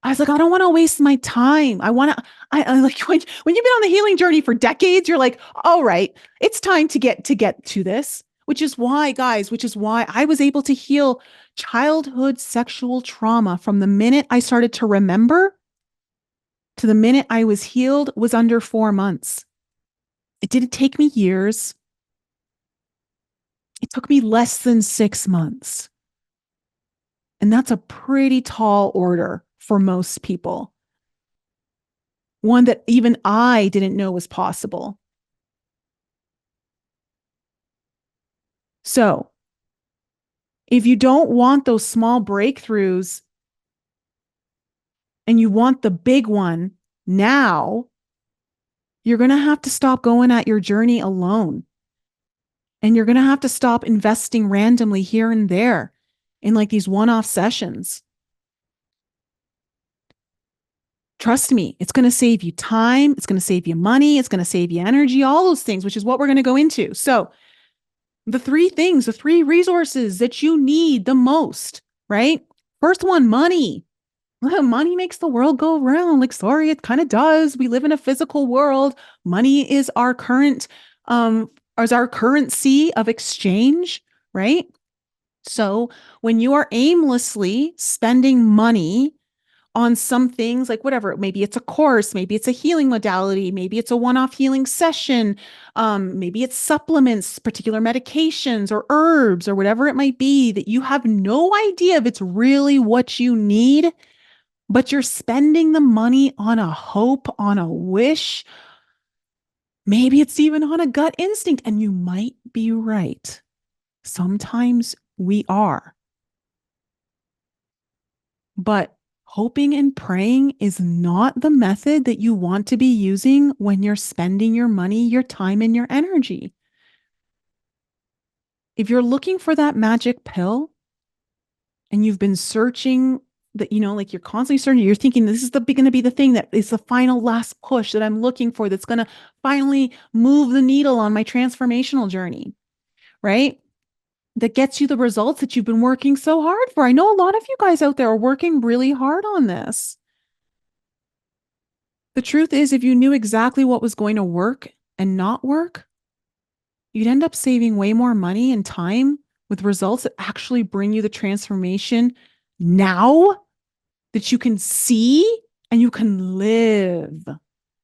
I was like, I don't want to waste my time. I like when you've been on the healing journey for decades, you're like, all right, it's time to get to this, which is why, guys, which is why I was able to heal childhood sexual trauma from the minute I started to remember to the minute I was healed was under 4 months. It didn't take me years. It took me less than 6 months. And that's a pretty tall order for most people. One that even I didn't know was possible. So, if you don't want those small breakthroughs and you want the big one now, you're going to have to stop going at your journey alone. And you're going to have to stop investing randomly here and there in like these one-off sessions. Trust me, it's going to save you time. It's going to save you money. It's going to save you energy, all those things, which is what we're going to go into. So the 3 things, the 3 resources that you need the most, right? First one, money. Money makes the world go round. Like, sorry, it kind of does. We live in a physical world. Money is our current, is our currency of exchange, right? So when you are aimlessly spending money on some things, like whatever, maybe it's a course, maybe it's a healing modality, maybe it's a one-off healing session, maybe it's supplements, particular medications or herbs or whatever it might be that you have no idea if it's really what you need, but you're spending the money on a hope, on a wish. Maybe it's even on a gut instinct, and you might be right. Sometimes we are. But hoping and praying is not the method that you want to be using when you're spending your money, your time, and your energy. If you're looking for that magic pill and you've been searching that, like you're constantly searching, you're thinking this is going to be the thing that is the final last push that I'm looking for, that's going to finally move the needle on my transformational journey, right? That gets you the results that you've been working so hard for. I know a lot of you guys out there are working really hard on this. The truth is, if you knew exactly what was going to work and not work, you'd end up saving way more money and time with results that actually bring you the transformation now that you can see and you can live.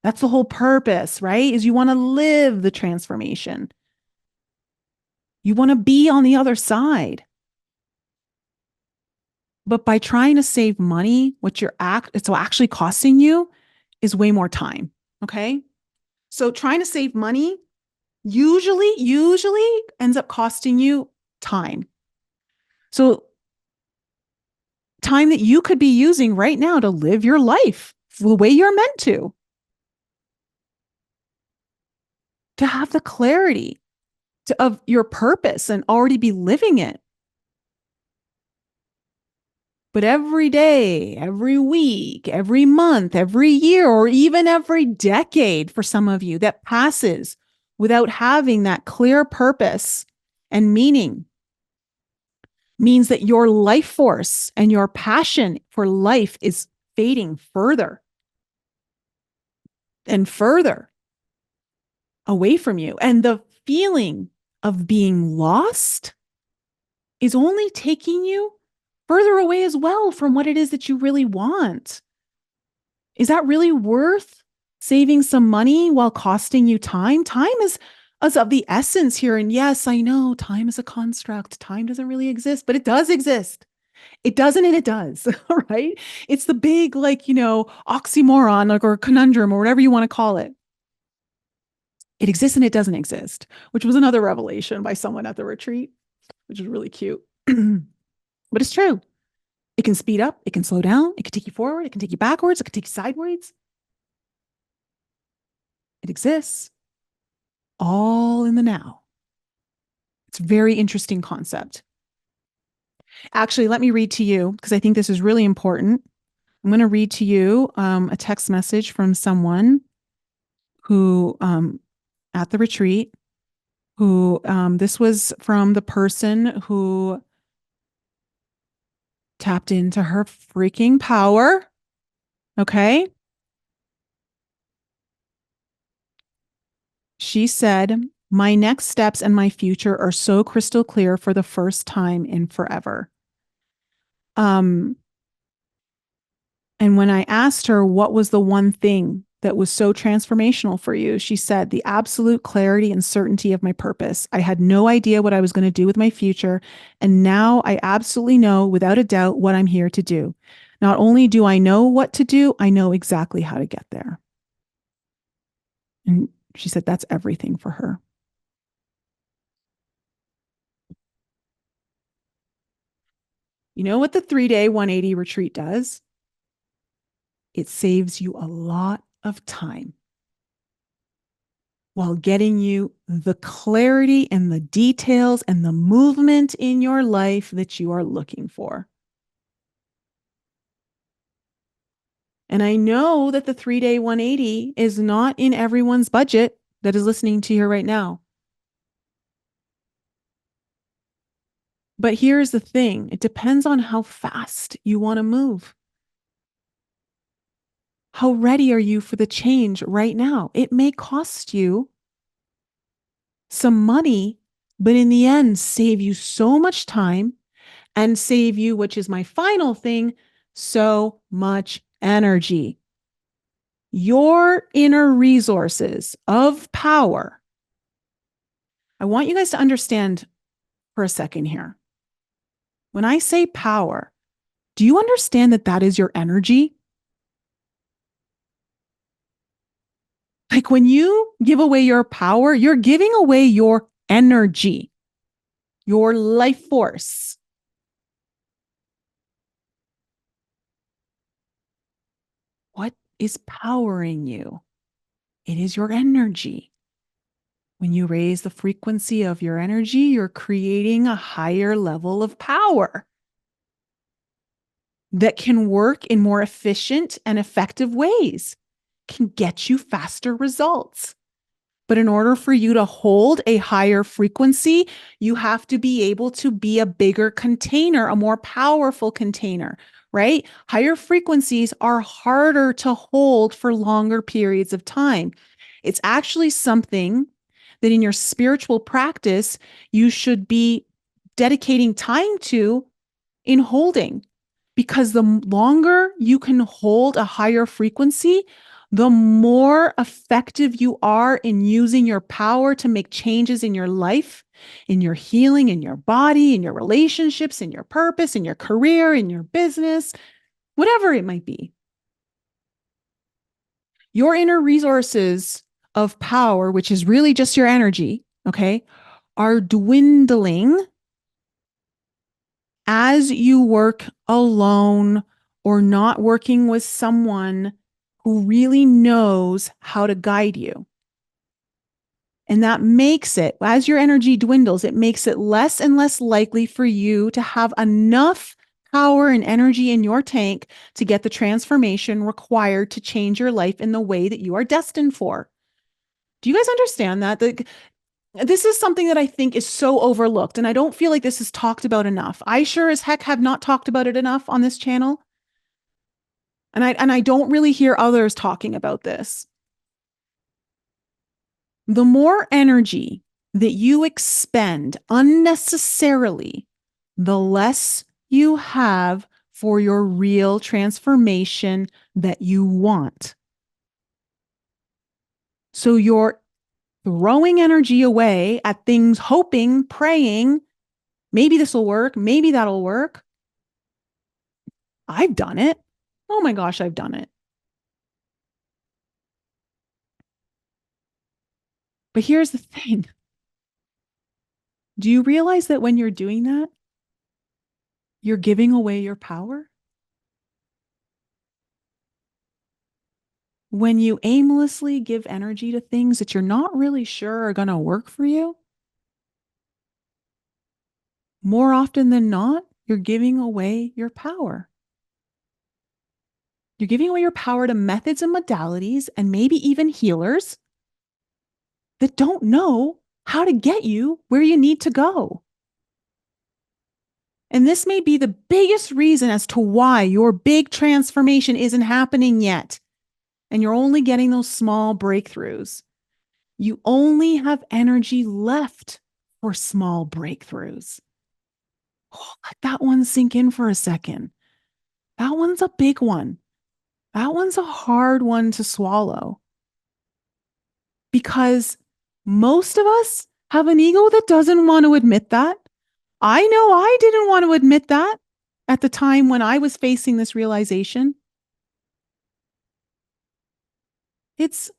That's the whole purpose, right? Is you want to live the transformation. You want to be on the other side. But by trying to save money, what it's actually costing you is way more time. Okay. So trying to save money usually ends up costing you time. So time that you could be using right now to live your life the way you're meant to have the clarity of your purpose and already be living it. But every day, every week, every month, every year, or even every decade for some of you that passes without having that clear purpose and meaning means that your life force and your passion for life is fading further and further away from you. And the feeling of being lost is only taking you further away as well from what it is that you really want. Is that really worth saving some money while costing you time? Time is of the essence here. And yes, I know time is a construct. Time doesn't really exist, but it does exist. It doesn't and it does, right? It's the big, oxymoron, or conundrum, or whatever you want to call it. It exists and it doesn't exist, which was another revelation by someone at the retreat, which is really cute. But it's true. It can speed up, it can slow down, it can take you forward, it can take you backwards, it can take you sideways. It exists all in the now. It's a very interesting concept. Actually, let me read to you because I think this is really important. I'm going to read to you a text message from someone who at the retreat, who this was from the person who tapped into her freaking power. Okay. She said, my next steps and my future are so crystal clear for the first time in forever. And when I asked her what was the one thing that was so transformational for you, she said, the absolute clarity and certainty of my purpose. I had no idea what I was going to do with my future. And now I absolutely know without a doubt what I'm here to do. Not only do I know what to do, I know exactly how to get there. And she said that's everything for her. You know what the 3-day 180 retreat does? It saves you a lot of time while getting you the clarity and the details and the movement in your life that you are looking for. And I know that the 3-day 180 is not in everyone's budget that is listening to you right now. But here's the thing, it depends on how fast you want to move. How ready are you for the change right now? It may cost you some money, but in the end, save you so much time and save you, which is my final thing, so much energy. Your inner resources of power. I want you guys to understand for a second here. When I say power, do you understand that that is your energy? Like when you give away your power, you're giving away your energy, your life force. What is powering you? It is your energy. When you raise the frequency of your energy, you're creating a higher level of power that can work in more efficient and effective ways, can get you faster results. But in order for you to hold a higher frequency, you have to be able to be a bigger container, a more powerful container, right? Higher frequencies are harder to hold for longer periods of time. It's actually something that in your spiritual practice, you should be dedicating time to in holding. Because the longer you can hold a higher frequency, the more effective you are in using your power to make changes in your life, in your healing, in your body, in your relationships, in your purpose, in your career, in your business, whatever it might be. Your inner resources of power, which is really just your energy, okay, are dwindling as you work alone or not working with someone who really knows how to guide you. And that makes it, as your energy dwindles, it makes it less and less likely for you to have enough power and energy in your tank to get the transformation required to change your life in the way that you are destined for. Do you guys understand that? This is something that I think is so overlooked, and I don't feel like this is talked about enough. I sure as heck have not talked about it enough on this channel. And I don't really hear others talking about this. The more energy that you expend unnecessarily, the less you have for your real transformation that you want. So you're throwing energy away at things, hoping, praying, maybe this will work, maybe that'll work. I've done it. Oh my gosh, I've done it. But here's the thing. Do you realize that when you're doing that, you're giving away your power? When you aimlessly give energy to things that you're not really sure are going to work for you, more often than not, you're giving away your power. You're giving away your power to methods and modalities and maybe even healers that don't know how to get you where you need to go. And this may be the biggest reason as to why your big transformation isn't happening yet. And you're only getting those small breakthroughs. You only have energy left for small breakthroughs. Oh, let that one sink in for a second. That one's a big one. That one's a hard one to swallow because most of us have an ego that doesn't want to admit that. I know I didn't want to admit that at the time when I was facing this realization. It's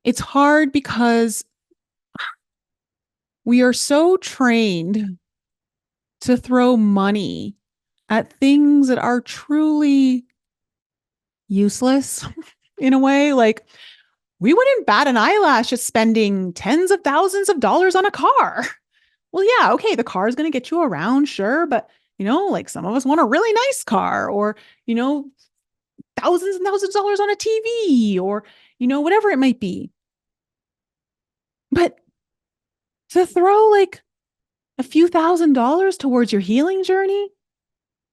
it's hard because we are so trained to throw money at things that are truly useless in a way. Like, we wouldn't bat an eyelash at spending tens of thousands of dollars on a car. Well, yeah, okay, the car is going to get you around, sure. But, like some of us want a really nice car or, thousands and thousands of dollars on a TV or, whatever it might be. But to throw like a few $1,000s towards your healing journey,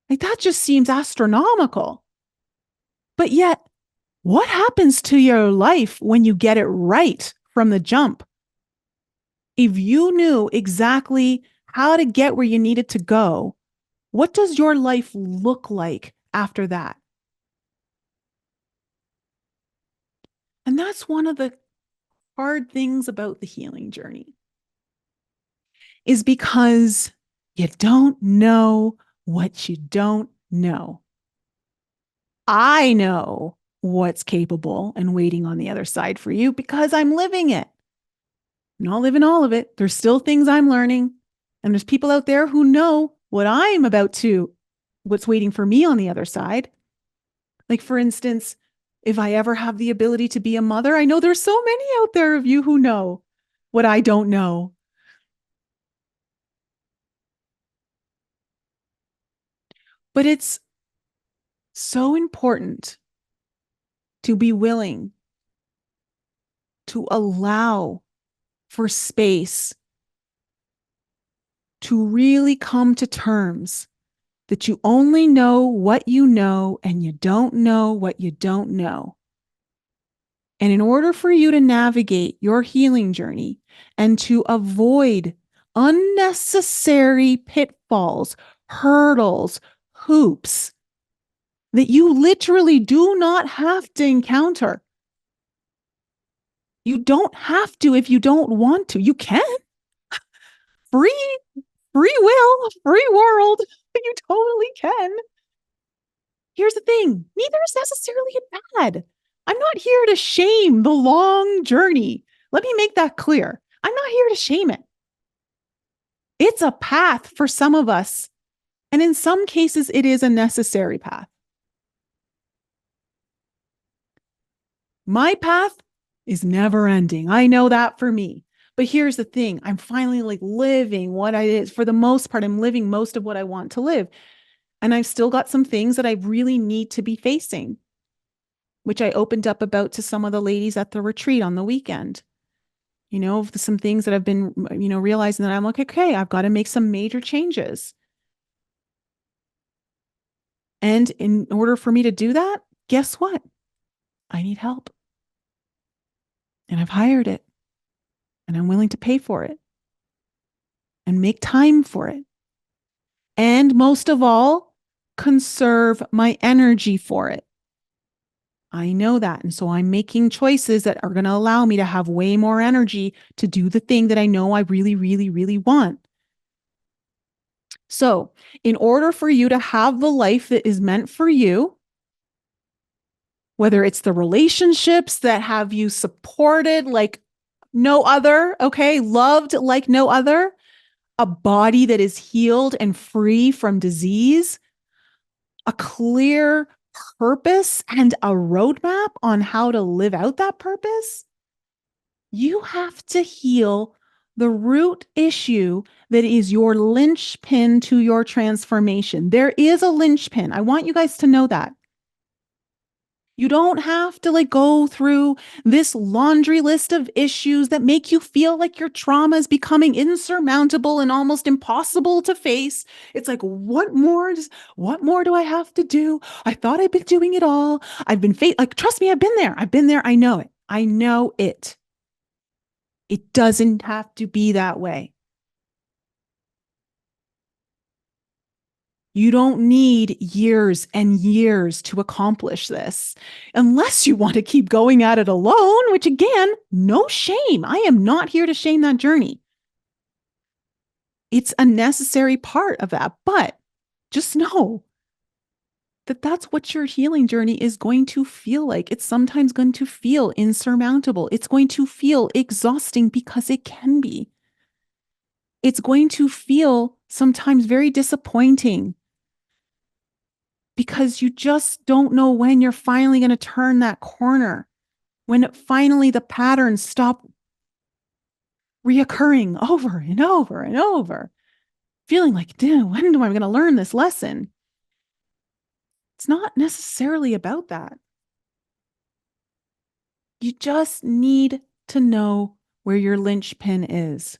like that just seems astronomical. But yet, what happens to your life when you get it right from the jump? If you knew exactly how to get where you needed to go, what does your life look like after that? And that's one of the hard things about the healing journey is because you don't know what you don't know. I know what's capable and waiting on the other side for you because I'm living it. I'm not living all of it. There's still things I'm learning. And there's people out there who know what I'm what's waiting for me on the other side. Like, for instance, if I ever have the ability to be a mother, I know there's so many out there of you who know what I don't know. But it's so important to be willing to allow for space to really come to terms that you only know what you know and you don't know what you don't know. And in order for you to navigate your healing journey and to avoid unnecessary pitfalls, hurdles, hoops that you literally do not have to encounter. You don't have to if you don't want to. You can. Free will, free world. You totally can. Here's the thing. Neither is necessarily bad. I'm not here to shame the long journey. Let me make that clear. I'm not here to shame it. It's a path for some of us. And in some cases, it is a necessary path. My path is never ending. I know that for me. But here's the thing. I'm finally like living what I is. For the most part, I'm living most of what I want to live. And I've still got some things that I really need to be facing, which I opened up about to some of the ladies at the retreat on the weekend. Some things that I've been, realizing that I'm like, okay, I've got to make some major changes. And in order for me to do that, guess what? I need help. And I've hired it. And I'm willing to pay for it and make time for it. And most of all, conserve my energy for it. I know that. And so I'm making choices that are going to allow me to have way more energy to do the thing that I know I really, really, really want. So, in order for you to have the life that is meant for you, whether it's the relationships that have you supported like no other, okay, loved like no other, a body that is healed and free from disease, a clear purpose and a roadmap on how to live out that purpose, you have to heal the root issue that is your linchpin to your transformation. There is a linchpin. I want you guys to know that. You don't have to like go through this laundry list of issues that make you feel like your trauma is becoming insurmountable and almost impossible to face. It's like, what more do I have to do? I thought I'd been doing it all. I've been like, trust me, I've been there. I've been there. I know it. I know it. It doesn't have to be that way. You don't need years and years to accomplish this unless you want to keep going at it alone, which again, no shame. I am not here to shame that journey. It's a necessary part of that, but just know that that's what your healing journey is going to feel like. It's sometimes going to feel insurmountable. It's going to feel exhausting because it can be. It's going to feel sometimes very disappointing because you just don't know when you're finally going to turn that corner, when finally the patterns stop reoccurring over and over and over, feeling like, damn, when am I going to learn this lesson? It's not necessarily about that. You just need to know where your linchpin is.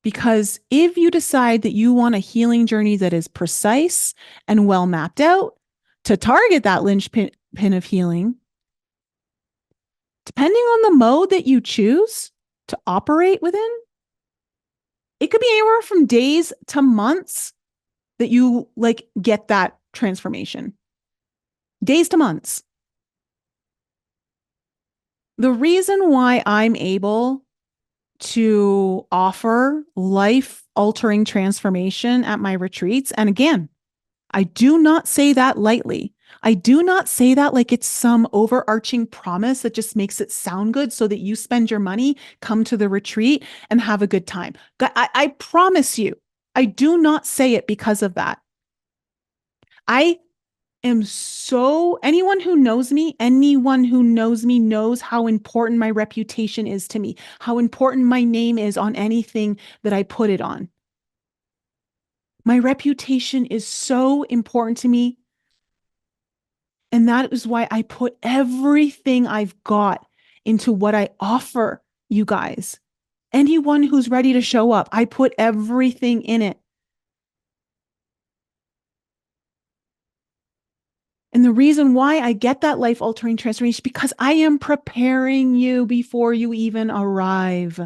Because if you decide that you want a healing journey that is precise and well mapped out to target that linchpin of healing, depending on the mode that you choose to operate within, it could be anywhere from days to months that you like get that transformation. Days to months. The reason why I'm able to offer life-altering transformation at my retreats, and again, I do not say that lightly. I do not say that like it's some overarching promise that just makes it sound good so that you spend your money, come to the retreat, and have a good time. I promise you, I do not say it because of that. Anyone who knows me knows how important my reputation is to me, how important my name is on anything that I put it on. My reputation is so important to me. And that is why I put everything I've got into what I offer you guys. Anyone who's ready to show up, I put everything in it. And the reason why I get that life-altering transformation is because I am preparing you before you even arrive.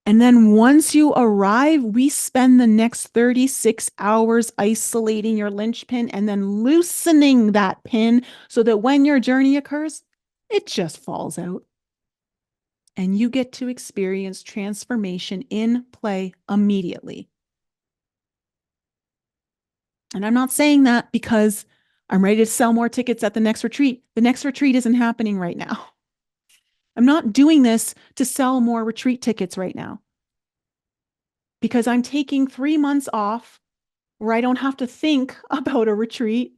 And then once you arrive, we spend the next 36 hours isolating your linchpin and then loosening that pin so that when your journey occurs, it just falls out. And you get to experience transformation in play immediately. And I'm not saying that because I'm ready to sell more tickets at the next retreat. The next retreat isn't happening right now. I'm not doing this to sell more retreat tickets right now because I'm taking 3 months off where I don't have to think about a retreat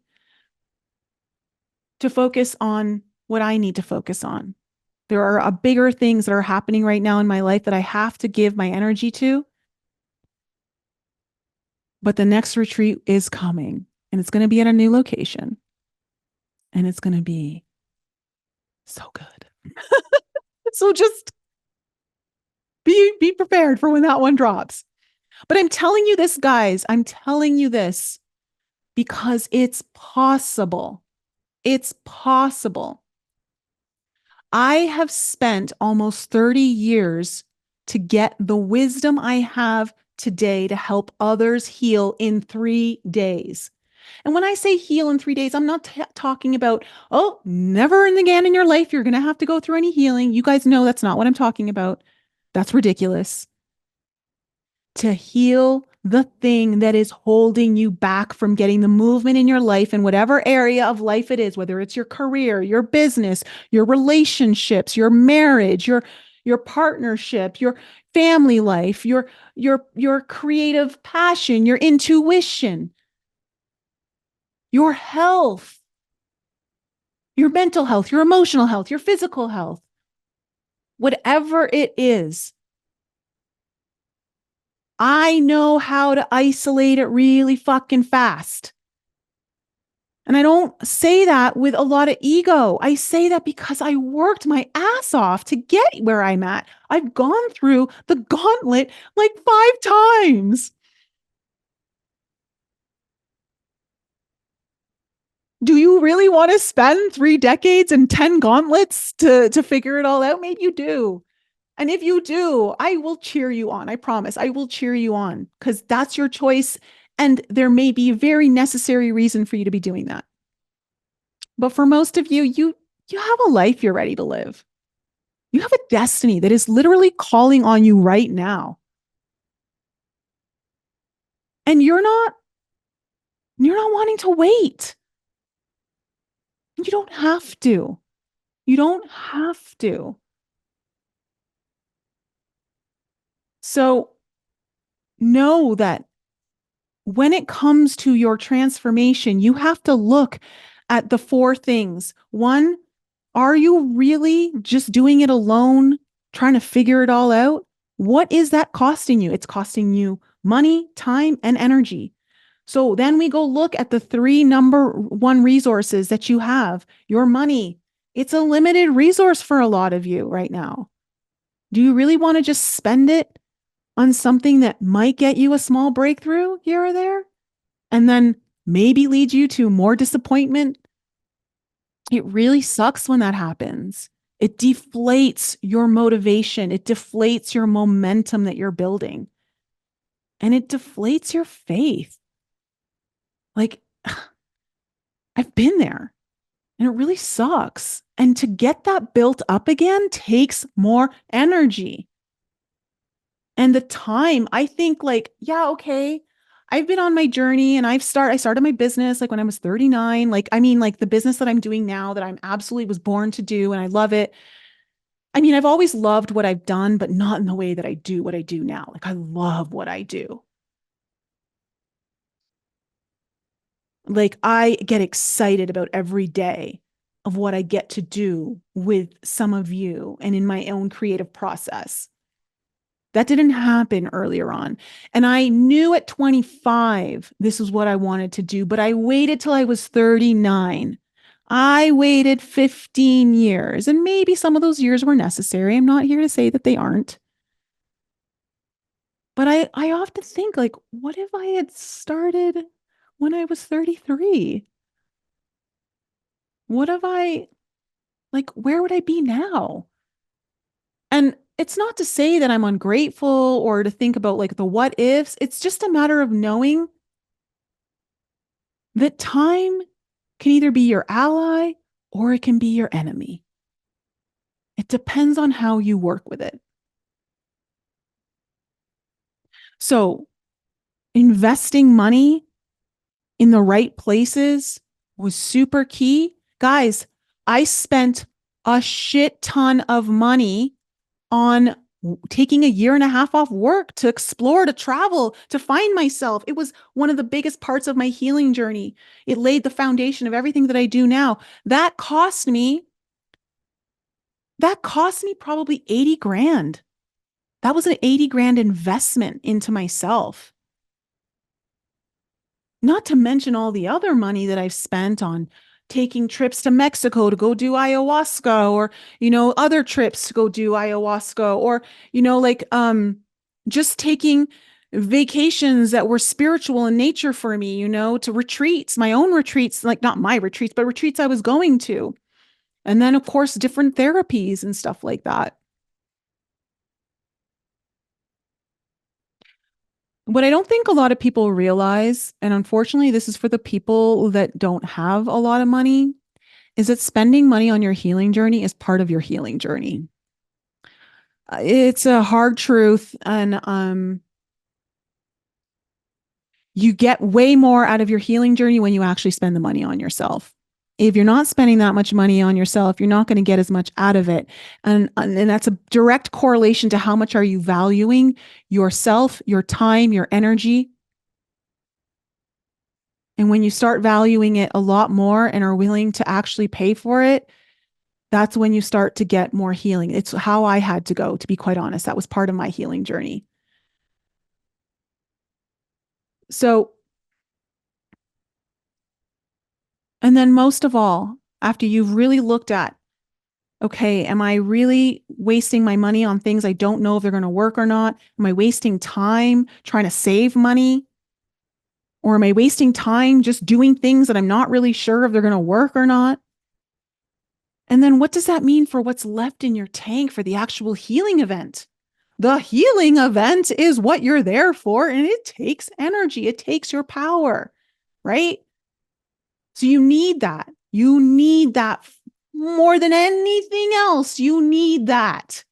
to focus on what I need to focus on. There are bigger things that are happening right now in my life that I have to give my energy to. But the next retreat is coming and it's going to be at a new location and it's going to be so good. So just be prepared for when that one drops. But I'm telling you this, guys, I'm telling you this because it's possible. It's possible. I have spent almost 30 years to get the wisdom I have today to help others heal in 3 days. And when I say heal in 3 days, I'm not talking about, oh, never again in your life, you're going to have to go through any healing. You guys know that's not what I'm talking about. That's ridiculous. To heal the thing that is holding you back from getting the movement in your life in whatever area of life it is, whether it's your career, your business, your relationships, your marriage, your partnership, your family life, your creative passion, your intuition, your health, your mental health, your emotional health, your physical health, whatever it is. I know how to isolate it really fucking fast. And I don't say that with a lot of ego. I say that because I worked my ass off to get where I'm at. I've gone through the gauntlet like 5 times. Do you really want to spend 3 decades and 10 gauntlets to figure it all out? Maybe you do. And if you do, I will cheer you on. I promise. I will cheer you on because that's your choice. And there may be a very necessary reason for you to be doing that. But for most of you, you have a life you're ready to live. You have a destiny that is literally calling on you right now. And you're not wanting to wait. You don't have to. You don't have to. So know that when it comes to your transformation, you have to look at the 4 things. One, are you really just doing it alone, trying to figure it all out? What is that costing you? It's costing you money, time, and energy. So then we go look at the 3 number 1 resources that you have. Your money. It's a limited resource for a lot of you right now. Do you really want to just spend it on something that might get you a small breakthrough here or there and then maybe lead you to more disappointment? It really sucks when that happens. It deflates your motivation. It deflates your momentum that you're building. And it deflates your faith. Like, I've been there and it really sucks. And to get that built up again takes more energy. And the time, I think like, yeah, okay. I've been on my journey and I started my business like when I was 39. Like, I mean, like the business that I'm doing now that I'm absolutely was born to do and I love it. I mean, I've always loved what I've done, but not in the way that I do what I do now. Like, I love what I do. Like, I get excited about every day of what I get to do with some of you and in my own creative process. That didn't happen earlier on. And I knew at 25, this is what I wanted to do, but I waited till I was 39. I waited 15 years, and maybe some of those years were necessary. I'm not here to say that they aren't. But I often think, like, what if I had started when I was 33? What if where would I be now? And it's not to say that I'm ungrateful or to think about like the what ifs. It's just a matter of knowing that time can either be your ally or it can be your enemy. It depends on how you work with it. So, investing money in the right places was super key. Guys, I spent a shit ton of money on taking a year and a half off work to explore, to travel, to find myself. It was one of the biggest parts of my healing journey. It laid the foundation of everything that I do now. That cost me probably 80 grand. That was an 80 grand investment into myself. Not to mention all the other money that I've spent on taking trips to Mexico to go do ayahuasca or, other trips to go do ayahuasca or, just taking vacations that were spiritual in nature for me, to retreats, my own retreats, like not my retreats, but retreats I was going to. And then, of course, different therapies and stuff like that. What I don't think a lot of people realize, and unfortunately, this is for the people that don't have a lot of money, is that spending money on your healing journey is part of your healing journey. It's a hard truth. And You get way more out of your healing journey when you actually spend the money on yourself. If you're not spending that much money on yourself, you're not going to get as much out of it. And that's a direct correlation to how much are you valuing yourself, your time, your energy. And when you start valuing it a lot more and are willing to actually pay for it, that's when you start to get more healing. It's how I had to go, to be quite honest. That was part of my healing journey. So, and then most of all, after you've really looked at, okay, am I really wasting my money on things I don't know if they're going to work or not? Am I wasting time trying to save money? Or am I wasting time just doing things that I'm not really sure if they're going to work or not? And then what does that mean for what's left in your tank for the actual healing event? The healing event is what you're there for, and it takes energy, it takes your power, right? So you need that. You need that more than anything else. You need that.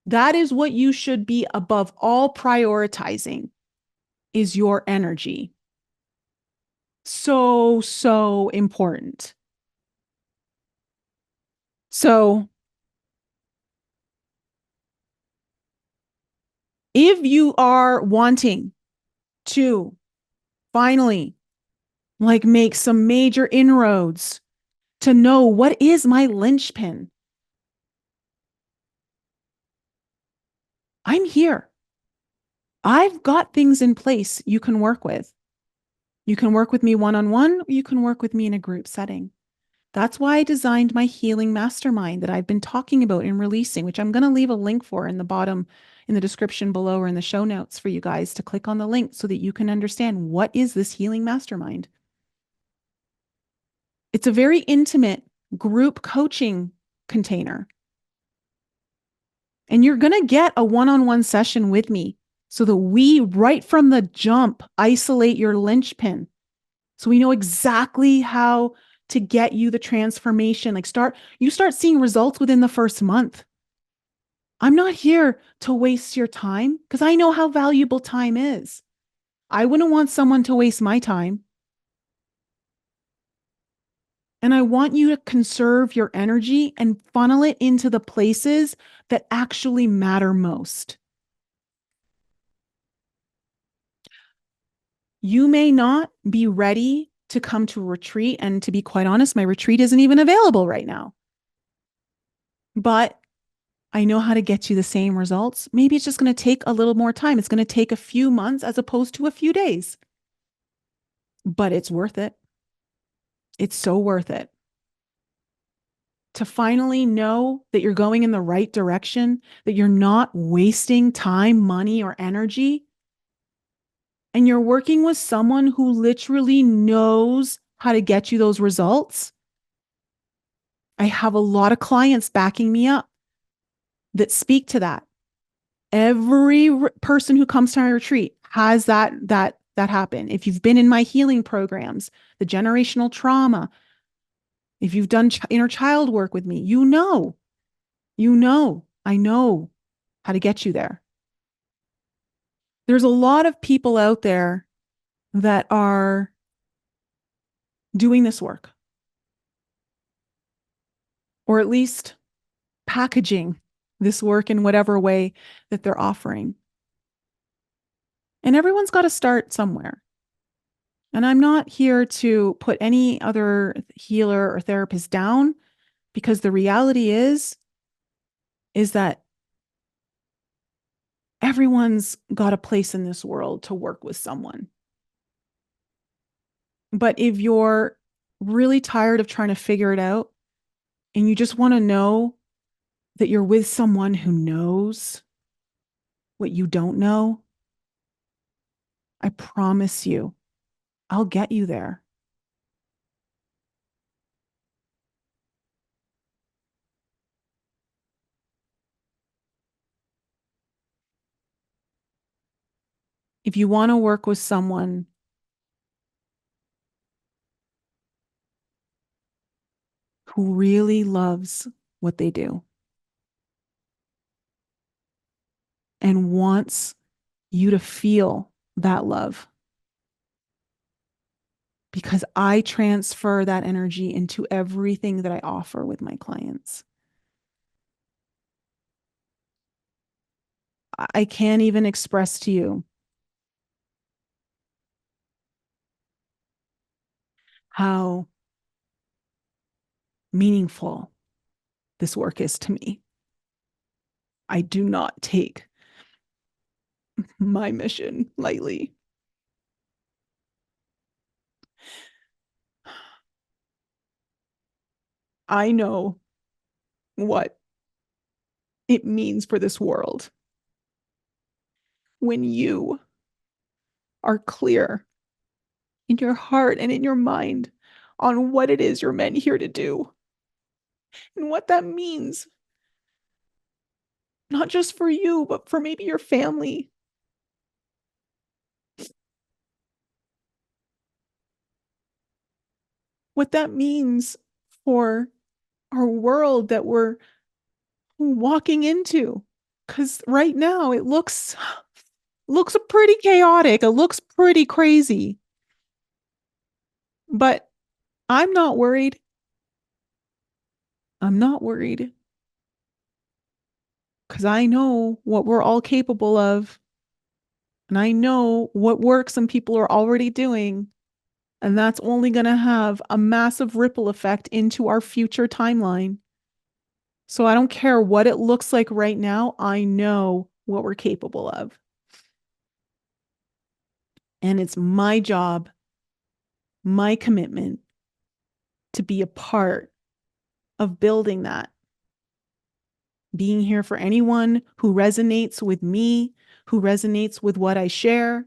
That is what you should be above all prioritizing is your energy. So, so important. So if you are wanting to finally like make some major inroads to know what is my linchpin, I'm here. I've got things in place you can work with. You can work with me one-on-one, or you can work with me in a group setting. That's why I designed my Healing Mastermind that I've been talking about and releasing, which I'm going to leave a link for in the bottom, in the description below or in the show notes for you guys to click on the link so that you can understand what is this Healing Mastermind. It's a very intimate group coaching container. And you're going to get a one-on-one session with me so that we, right from the jump, isolate your linchpin. So we know exactly how to get you the transformation. Like you start seeing results within the first month. I'm not here to waste your time because I know how valuable time is. I wouldn't want someone to waste my time. And I want you to conserve your energy and funnel it into the places that actually matter most. You may not be ready to come to a retreat. And to be quite honest, my retreat isn't even available right now. But I know how to get you the same results. Maybe it's just going to take a little more time. It's going to take a few months as opposed to a few days. But it's worth it. It's so worth it. To finally know that you're going in the right direction, that you're not wasting time, money, or energy, and you're working with someone who literally knows how to get you those results. I have a lot of clients backing me up that speak to that. Every person who comes to my retreat has that happen. If you've been in my healing programs, the generational trauma, if you've done inner child work with me, I know how to get you there. There's a lot of people out there that are doing this work, or at least packaging this work in whatever way that they're offering. And everyone's got to start somewhere. And I'm not here to put any other healer or therapist down, because the reality is that everyone's got a place in this world to work with someone. But if you're really tired of trying to figure it out and you just want to know that you're with someone who knows what you don't know, I promise you, I'll get you there. If you want to work with someone who really loves what they do and wants you to feel that love, because I transfer that energy into everything that I offer with my clients. I can't even express to you how meaningful this work is to me. I do not take my mission lightly. I know what it means for this world when you are clear in your heart and in your mind on what it is you're meant here to do and what that means, not just for you, but for maybe your family. What that means for our world that we're walking into. Because right now it looks pretty chaotic. It looks pretty crazy. But I'm not worried. I'm not worried because I know what we're all capable of. And I know what work some people are already doing. And that's only going to have a massive ripple effect into our future timeline. So I don't care what it looks like right now. I know what we're capable of. And it's my job, my commitment to be a part of building that. Being here for anyone who resonates with me, who resonates with what I share.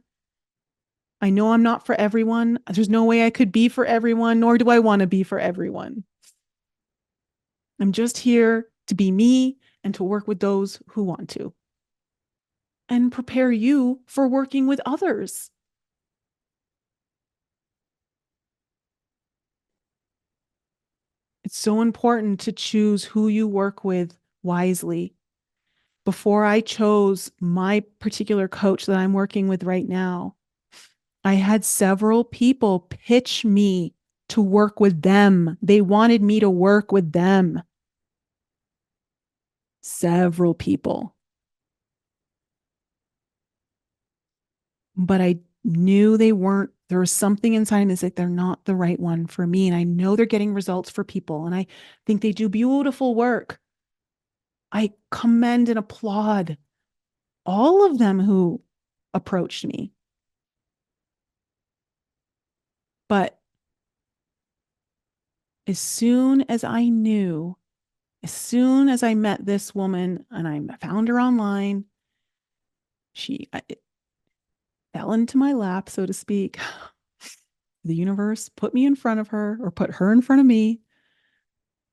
I know I'm not for everyone. There's no way I could be for everyone, nor do I want to be for everyone. I'm just here to be me and to work with those who want to. And prepare you for working with others. It's so important to choose who you work with wisely. Before I chose my particular coach that I'm working with right now, I had several people pitch me to work with them. They wanted me to work with them. Several people. But I knew they weren't, there was something inside me that's like, they're not the right one for me. And I know they're getting results for people. And I think they do beautiful work. I commend and applaud all of them who approached me. But as soon as I knew, as soon as I met this woman and I found her online, she fell into my lap, so to speak. The universe put me in front of her or put her in front of me.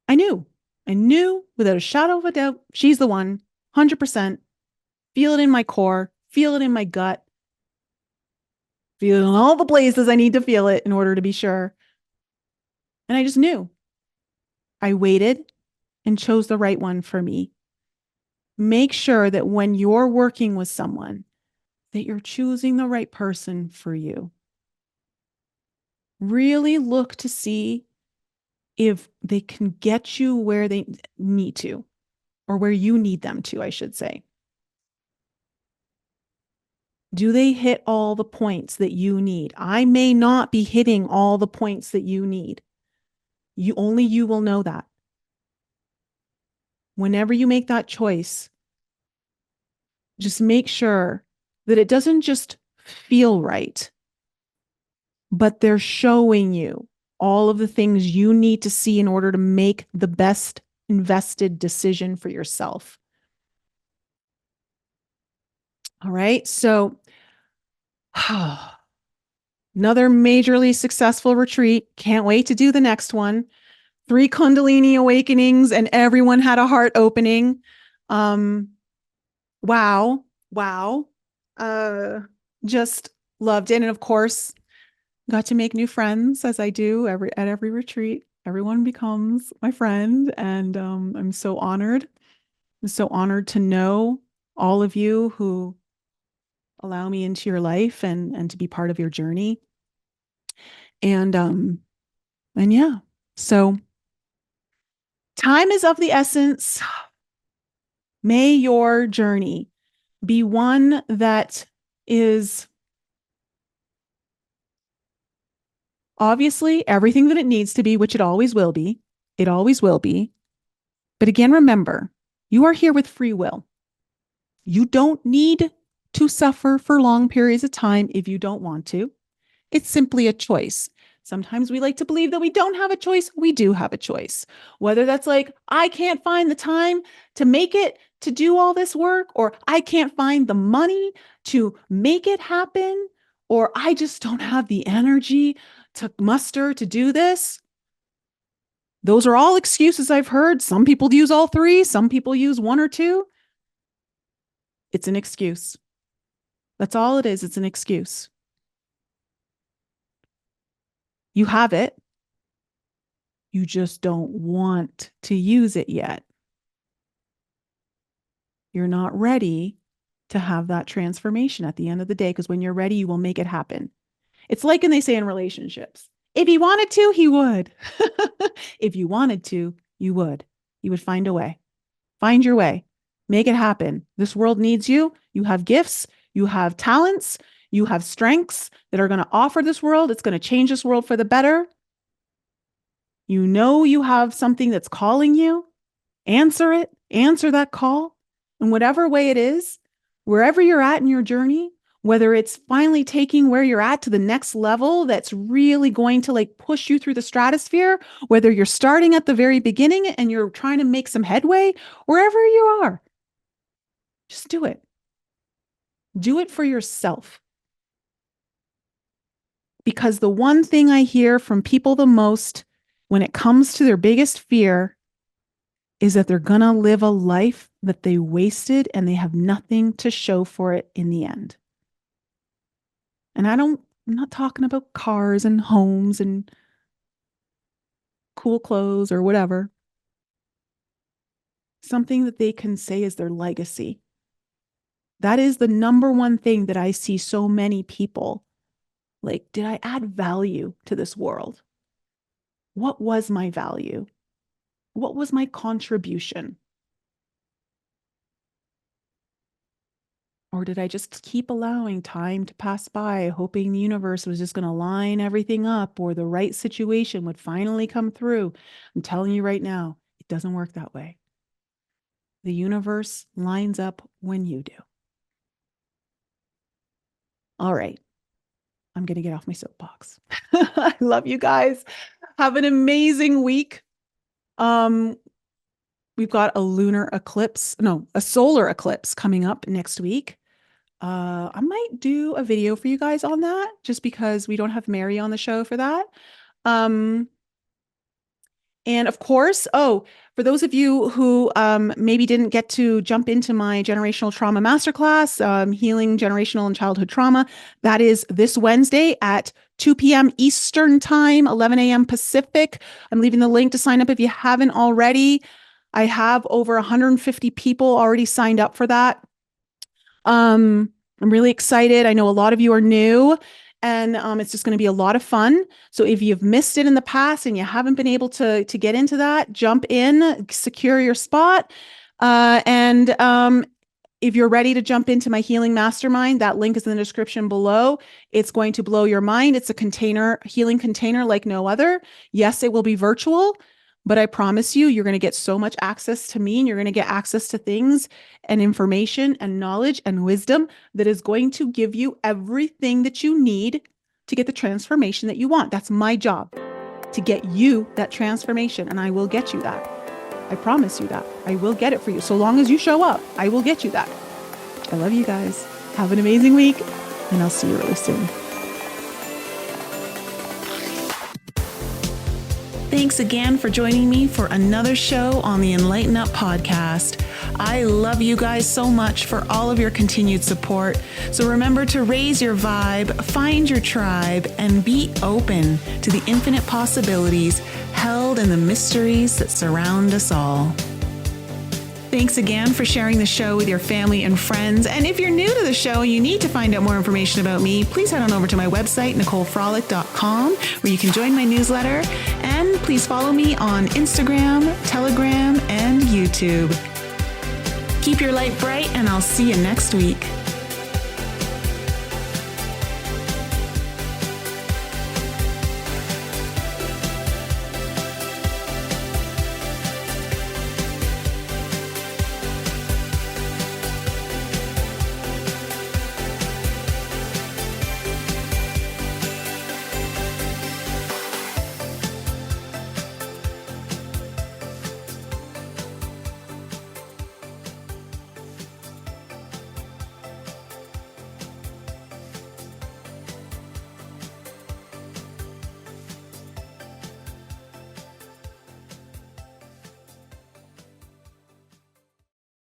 I knew without a shadow of a doubt, she's the one, 100%. Feel it in my core, feel it in my gut, feel it in all the places I need to feel it in order to be sure. And I just knew. I waited and chose the right one for me. Make sure that when you're working with someone, that you're choosing the right person for you. Really look to see if they can get you where they need to, or where you need them to, I should say. Do they hit all the points that you need? I may not be hitting all the points that you need. Only you will know that. Whenever you make that choice, just make sure that it doesn't just feel right, but they're showing you all of the things you need to see in order to make the best invested decision for yourself. All right. So, another majorly successful retreat. Can't wait to do the next one. 3 Kundalini awakenings, and everyone had a heart opening. Wow. Wow. Uh, just loved it. And of course, got to make new friends as I do at every retreat. Everyone becomes my friend. And I'm so honored. I'm so honored to know all of you who allow me into your life and to be part of your journey. And yeah, so time is of the essence. May your journey be one that is obviously everything that it needs to be, which it always will be. It always will be. But again, remember, you are here with free will. You don't need to suffer for long periods of time if you don't want to. It's simply a choice. Sometimes we like to believe that we don't have a choice. We do have a choice. Whether that's like, I can't find the time to make it to do all this work, or I can't find the money to make it happen, or I just don't have the energy to muster to do this. Those are all excuses I've heard. Some people use all three. Some people use one or two. It's an excuse. That's all it is. It's an excuse. You have it. You just don't want to use it yet. You're not ready to have that transformation at the end of the day, because when you're ready, you will make it happen. It's like when they say in relationships, if he wanted to, he would. If you wanted to, you would. You would find a way. Find your way. Make it happen. This world needs you. You have gifts. You have talents. You have strengths that are going to offer this world. It's going to change this world for the better. You know you have something that's calling you. Answer it. Answer that call. In whatever way it is, wherever you're at in your journey, whether it's finally taking where you're at to the next level that's really going to like push you through the stratosphere, whether you're starting at the very beginning and you're trying to make some headway, wherever you are, just do it. Do it for yourself. Because the one thing I hear from people the most when it comes to their biggest fear is that they're going to live a life that they wasted and they have nothing to show for it in the end. And I'm not talking about cars and homes and cool clothes or whatever. Something that they can say is their legacy. That is the number one thing that I see so many people. Like, did I add value to this world? What was my value? What was my contribution? Or did I just keep allowing time to pass by, hoping the universe was just going to line everything up, or the right situation would finally come through? I'm telling you right now, it doesn't work that way. The universe lines up when you do. All right. I'm going to get off my soapbox. I love you guys. Have an amazing week. We've got a solar eclipse coming up next week. I might do a video for you guys on that, just because we don't have Mary on the show for that. And of course, for those of you who maybe didn't get to jump into my generational trauma masterclass, Healing Generational and Childhood Trauma, that is this Wednesday at 2 p.m. Eastern Time, 11 a.m. Pacific. I'm leaving the link to sign up if you haven't already. I have over 150 people already signed up for that. I'm really excited. I know a lot of you are new, and it's just going to be a lot of fun. So if you've missed it in the past and you haven't been able to get into that, jump in, secure your spot. And if you're ready to jump into my Healing Mastermind, that link is in the description below. It's going to blow your mind. It's a healing container like no other. Yes, it will be virtual, but I promise you, you're going to get so much access to me, and you're going to get access to things and information and knowledge and wisdom that is going to give you everything that you need to get the transformation that you want. That's my job, to get you that transformation, and I will get you that. I promise you that. I will get it for you. So long as you show up, I will get you that. I love you guys. Have an amazing week, and I'll see you really soon. Thanks again for joining me for another show on the Enlighten Up podcast. I love you guys so much for all of your continued support. So remember to raise your vibe, find your tribe, and be open to the infinite possibilities held in the mysteries that surround us all. Thanks again for sharing the show with your family and friends. And if you're new to the show and you need to find out more information about me, please head on over to my website, NicoleFrolick.com, where you can join my newsletter. And please follow me on Instagram, Telegram, and YouTube. Keep your light bright, and I'll see you next week.